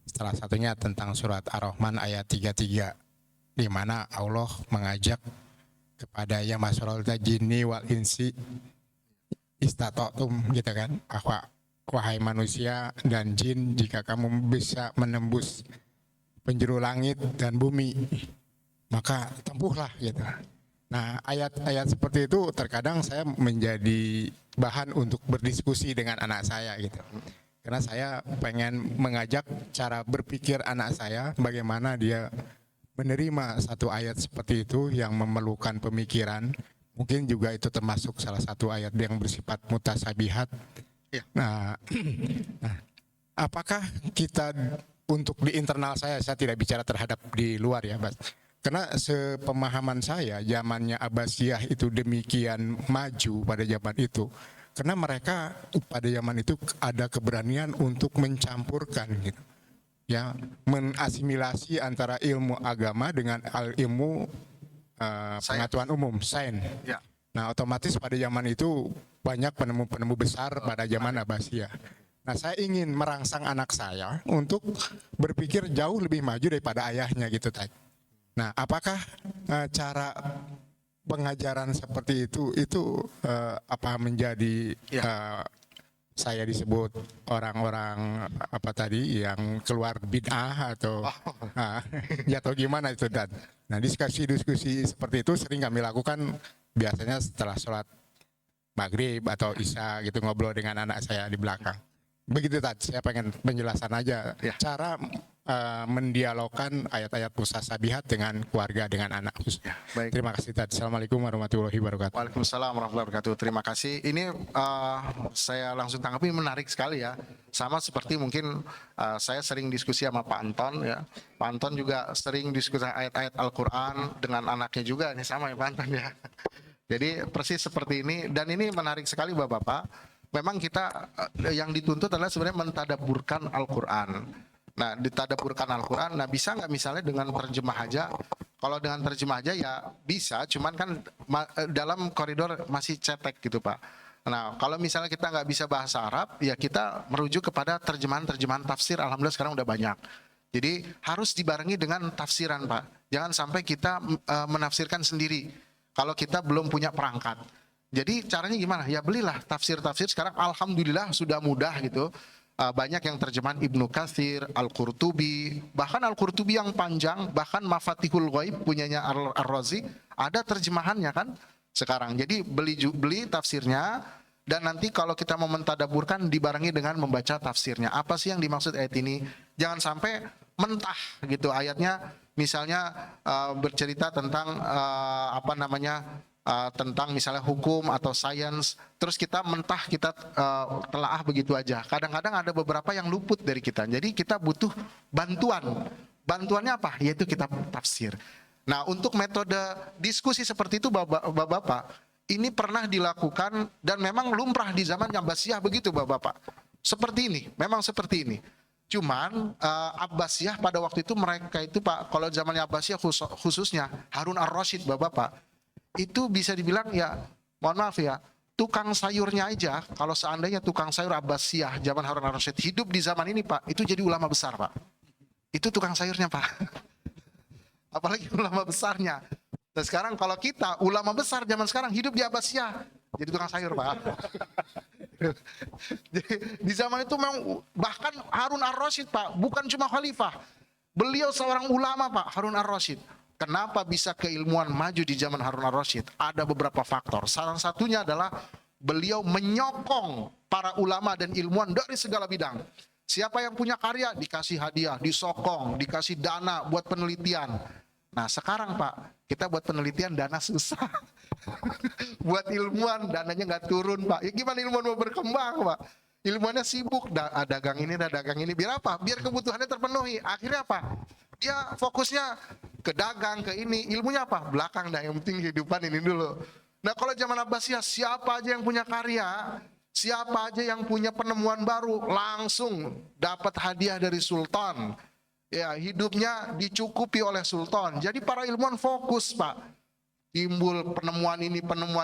Salah satunya tentang surat Ar-Rahman ayat 33, di mana Allah mengajak kepada ya masyarul jinni wal insi istata'tum, gitu kan, wahai manusia dan jin, jika kamu bisa menembus penjuru langit dan bumi, maka tempuhlah, gitu. Nah ayat-ayat seperti itu terkadang saya menjadi bahan untuk berdiskusi dengan anak saya, gitu. Karena saya pengen mengajak cara berpikir anak saya, bagaimana dia menerima satu ayat seperti itu yang memerlukan pemikiran. Mungkin juga itu termasuk salah satu ayat yang bersifat mutasabihat. Nah, apakah kita untuk di internal saya tidak bicara terhadap di luar ya, Mas. Karena sepemahaman saya zamannya Abbasiyah itu demikian maju pada zaman itu. Karena mereka pada zaman itu ada keberanian untuk mencampurkan, gitu. Ya, menasimilasi antara ilmu agama dengan ilmu pengetahuan umum, sains. Ya. Nah, otomatis pada zaman itu banyak penemu-penemu besar pada zaman Abbasiyah. Nah, saya ingin merangsang anak saya untuk berpikir jauh lebih maju daripada ayahnya, gitu, tadi. Nah, apakah cara pengajaran seperti itu apa menjadi saya disebut orang-orang apa tadi yang keluar bid'ah atau ya atau gimana itu, Dan? Nah, diskusi-diskusi seperti itu sering kami lakukan biasanya setelah sholat maghrib atau isya, gitu, ngobrol dengan anak saya di belakang. Begitu, Tad. Saya pengen penjelasan aja cara mendialogkan ayat-ayat musasabihat dengan keluarga, dengan anak khususnya. Baik. Terima kasih Ustaz. Assalamualaikum warahmatullahi wabarakatuh. Waalaikumsalam warahmatullahi wabarakatuh. Terima kasih. Ini saya langsung tanggapi, menarik sekali ya. Sama seperti mungkin saya sering diskusi sama Pak Anton ya. Pak Anton juga sering diskusi ayat-ayat Al-Quran dengan anaknya juga. Ini sama ya Pak Anton ya. Jadi persis seperti ini, dan ini menarik sekali Bapak-Bapak. Memang kita yang dituntut adalah sebenarnya mentadabburkan Al-Quran. Nah, ditadabburkan Al-Quran, nah bisa nggak misalnya dengan terjemah aja? Kalau dengan terjemah aja ya bisa, cuman kan dalam koridor masih cetek gitu Pak. Nah, kalau misalnya kita nggak bisa bahasa Arab, ya kita merujuk kepada terjemahan-terjemahan tafsir, alhamdulillah sekarang udah banyak. Jadi harus dibarengi dengan tafsiran Pak. Jangan sampai kita menafsirkan sendiri kalau kita belum punya perangkat. Jadi caranya gimana? Ya belilah tafsir-tafsir sekarang, alhamdulillah sudah mudah gitu. Banyak yang terjemahan Ibnu Katsir, Al-Qurtubi, bahkan Al-Qurtubi yang panjang, bahkan Mafatihul Ghaib punyanya Ar-Razi, ada terjemahannya kan sekarang. Jadi beli tafsirnya, dan nanti kalau kita mau mentadabburkan dibarengi dengan membaca tafsirnya. Apa sih yang dimaksud ayat ini? Jangan sampai mentah gitu ayatnya, misalnya bercerita tentang tentang misalnya hukum atau sains, terus kita mentah, kita telaah begitu aja. Kadang-kadang ada beberapa yang luput dari kita. Jadi kita butuh bantuan. Bantuannya apa? Yaitu kitab tafsir. Nah, untuk metode diskusi seperti itu Bapak-bapak, ini pernah dilakukan dan memang lumrah di zaman Abbasiyah begitu Bapak-bapak. Seperti ini, memang seperti ini. Cuman Abbasiyah pada waktu itu mereka itu Pak, kalau zamannya Abbasiyah khususnya Harun Ar-Rasyid Bapak-bapak, itu bisa dibilang ya, mohon maaf ya, tukang sayurnya aja, kalau seandainya tukang sayur Abbasiyah zaman Harun Ar-Rasyid hidup di zaman ini Pak, itu jadi ulama besar Pak. Itu tukang sayurnya Pak. Apalagi ulama besarnya. Dan sekarang kalau kita ulama besar zaman sekarang hidup di Abbasiyah, jadi tukang sayur Pak. Jadi, di zaman itu memang bahkan Harun Ar-Rasyid Pak, bukan cuma khalifah, beliau seorang ulama Pak, Harun Ar-Rasyid. Kenapa bisa keilmuan maju di zaman Harun Ar-Rasyid? Ada beberapa faktor. Salah satunya adalah beliau menyokong para ulama dan ilmuwan dari segala bidang. Siapa yang punya karya dikasih hadiah, disokong, dikasih dana buat penelitian. Nah sekarang Pak, kita buat penelitian dana susah. Buat ilmuwan dananya nggak turun Pak. Ya gimana ilmuwan mau berkembang Pak? Ilmuwannya sibuk, dagang ini, dagang ini. Biar apa? Biar kebutuhannya terpenuhi. Akhirnya apa? Dia fokusnya ke dagang, ke ini. Ilmunya apa? Belakang dah, yang penting kehidupan ini dulu. Nah kalau zaman Abbasiyah, siapa aja yang punya karya, siapa aja yang punya penemuan baru, langsung dapat hadiah dari sultan. Ya, hidupnya dicukupi oleh sultan. Jadi para ilmuwan fokus Pak. Timbul penemuan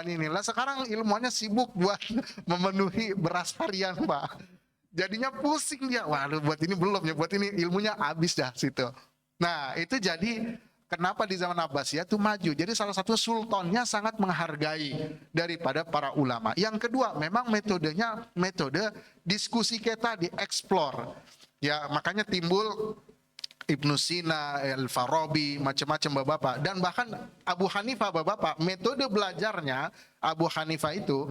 ini. Lah sekarang ilmuannya sibuk buat memenuhi beras harian Pak. Jadinya pusing dia. Waduh, buat ini belum ya, buat ini ilmunya habis dah situ. Nah, itu jadi kenapa di zaman Abbasiyah itu maju. Jadi salah satu sultannya sangat menghargai daripada para ulama. Yang kedua, memang metodenya metode diskusi kita dieksplor. Ya, makanya timbul Ibnu Sina, Al-Farabi, macam-macam Bapak-bapak. Dan bahkan Abu Hanifah Bapak-bapak, metode belajarnya Abu Hanifah itu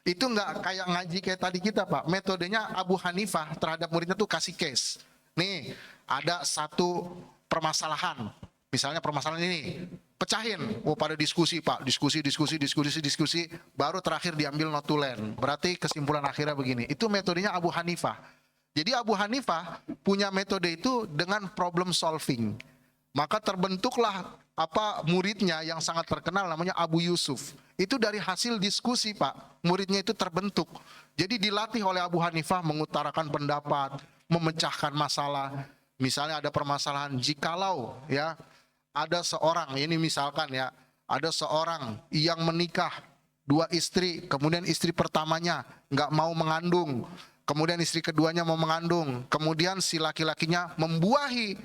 nggak kayak ngaji kayak tadi kita Pak. Metodenya Abu Hanifah terhadap muridnya tuh kasih case. Nih, ada satu permasalahan. Misalnya permasalahan ini, pecahin. Oh, pada diskusi Pak, diskusi, baru terakhir diambil notulen. Berarti kesimpulan akhirnya begini. Itu metodenya Abu Hanifah. Jadi Abu Hanifah punya metode itu dengan problem solving. Maka terbentuklah muridnya yang sangat terkenal namanya Abu Yusuf. Itu dari hasil diskusi Pak, muridnya itu terbentuk. Jadi dilatih oleh Abu Hanifah mengutarakan pendapat, memecahkan masalah. Misalnya ada permasalahan, jikalau ya ada seorang, ini misalkan ya, ada seorang yang menikah 2 istri, kemudian istri pertamanya nggak mau mengandung, kemudian istri keduanya mau mengandung, kemudian si laki-lakinya membuahi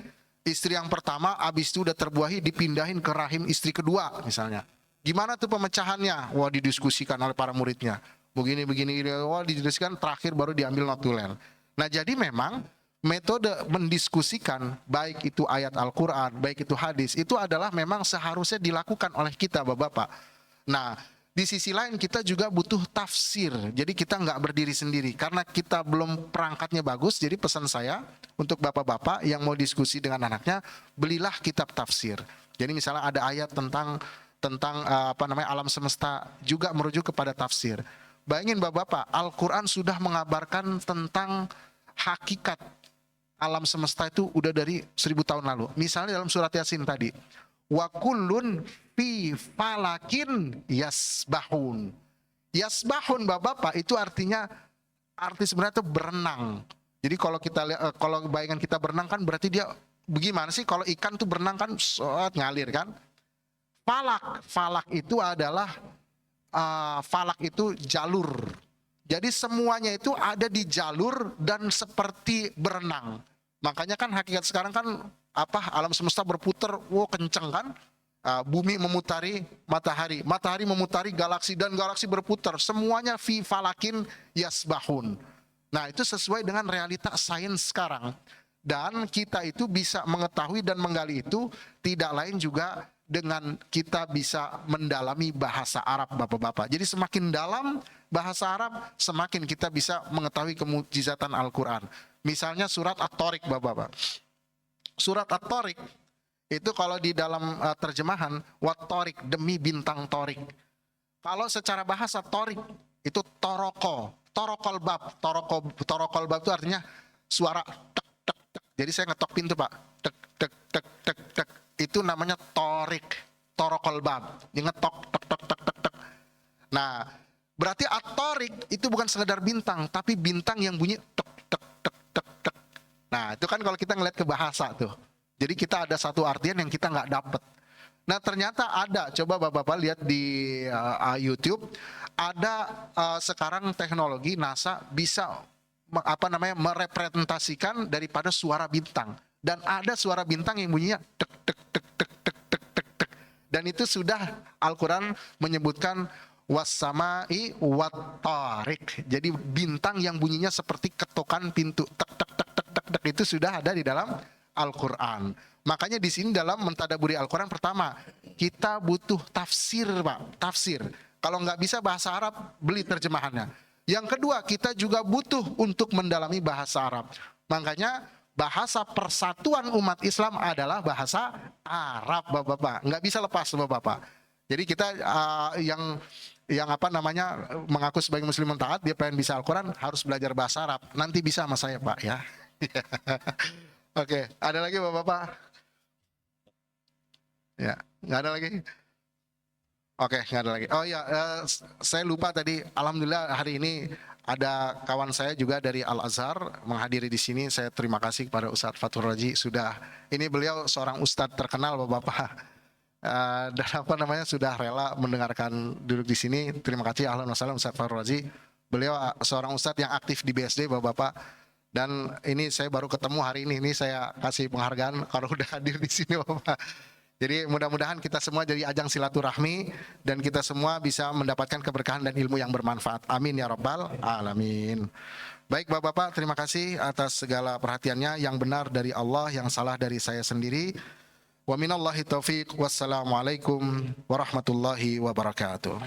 istri yang pertama, habis itu udah terbuahi dipindahin ke rahim istri kedua misalnya. Gimana tuh pemecahannya? Wah, didiskusikan oleh para muridnya. Begini, wah didiskusikan, terakhir baru diambil notulen. Nah jadi memang metode mendiskusikan baik itu ayat Al-Quran, baik itu hadis, itu adalah memang seharusnya dilakukan oleh kita Bapak-bapak. Nah Di sisi lain kita juga butuh tafsir. Jadi kita nggak berdiri sendiri karena kita belum perangkatnya bagus. Jadi pesan saya untuk bapak-bapak yang mau diskusi dengan anaknya, belilah kitab tafsir. Jadi misalnya ada ayat tentang alam semesta, juga merujuk kepada tafsir. Bayangin bapak-bapak, Al-Quran sudah mengabarkan tentang hakikat alam semesta itu udah dari 1000 tahun lalu. Misalnya dalam surat Yasin tadi, wa kullun fi falakin yasbahun. Yasbahun bapak-bapak itu arti sebenarnya itu berenang. Jadi kalau kita lihat, kalau bayangan kita berenang kan berarti dia bagaimana sih? Kalau ikan tuh berenang kan ngalir kan? Falak itu adalah falak itu jalur. Jadi semuanya itu ada di jalur dan seperti berenang. Makanya kan hakikat sekarang kan alam semesta berputar, kenceng kan? Bumi memutari matahari, matahari memutari galaksi, dan galaksi berputar. Semuanya fi falakin yasbahun. Nah, itu sesuai dengan realitas sains sekarang. Dan kita itu bisa mengetahui dan menggali itu tidak lain juga dengan kita bisa mendalami bahasa Arab, bapak-bapak. Jadi semakin dalam bahasa Arab, semakin kita bisa mengetahui kemujizatan Al-Quran. Misalnya surat At-Tariq, bapak-bapak. Surat At-Tariq itu kalau di dalam terjemahan, Wat-Tariq, demi bintang Torik. Kalau secara bahasa Torik itu toroko, torokol bab. Torokol bab itu artinya suara tek tek tek. Jadi saya ngetok pintu, Pak. Tek tek tek tek tek. Itu namanya torik, torokol bab. Dia ngetok tek tek tek tek tek. Nah, berarti At-Tariq itu bukan sekedar bintang, tapi bintang yang bunyi tek tek tek tek tek. Nah, itu kan kalau kita ngeliat ke bahasa tuh. Jadi kita ada satu artian yang kita nggak dapet. Nah, ternyata ada, coba bapak-bapak lihat di YouTube, ada sekarang teknologi NASA bisa merepresentasikan daripada suara bintang. Dan ada suara bintang yang bunyinya tek tek tek tek tek tek tek tek. Dan itu sudah Al-Quran menyebutkan was-sama'i wat-tariq. Jadi bintang yang bunyinya seperti ketukan pintu, tek tek tek tek tek tek, itu sudah ada di dalam Al-Quran. Makanya di sini dalam mentadaburi Al-Quran, pertama kita butuh tafsir, Pak, tafsir. Kalau nggak bisa bahasa Arab, beli terjemahannya. Yang kedua, kita juga butuh untuk mendalami bahasa Arab. Makanya bahasa persatuan umat Islam adalah bahasa Arab, bapak-bapak. Nggak bisa lepas, bapak-bapak. Jadi kita yang mengaku sebagai muslim taat, dia pengen bisa Al-Quran, harus belajar bahasa Arab. Nanti bisa sama saya, Pak, ya. Oke, ada lagi bapak-bapak? Ya, nggak ada lagi? Oke, nggak ada lagi. Oh ya, saya lupa tadi. Alhamdulillah hari ini ada kawan saya juga dari Al-Azhar menghadiri di sini. Saya terima kasih kepada Ustadz Fathur Raji. Ini beliau seorang ustadz terkenal, bapak-bapak. Dan sudah rela mendengarkan duduk di sini. Terima kasih, ahlan wa sahlan Ustadz Fathur Raji. Beliau seorang ustadz yang aktif di BSD, bapak-bapak. Dan ini saya baru ketemu hari ini saya kasih penghargaan kalau udah hadir di sini, bapak. Jadi mudah-mudahan kita semua jadi ajang silaturahmi dan kita semua bisa mendapatkan keberkahan dan ilmu yang bermanfaat. Amin ya rabbal alamin. Baik bapak-bapak, terima kasih atas segala perhatiannya. Yang benar dari Allah, yang salah dari saya sendiri. Wa minallahi taufiq. Wassalamualaikum warahmatullahi wabarakatuh.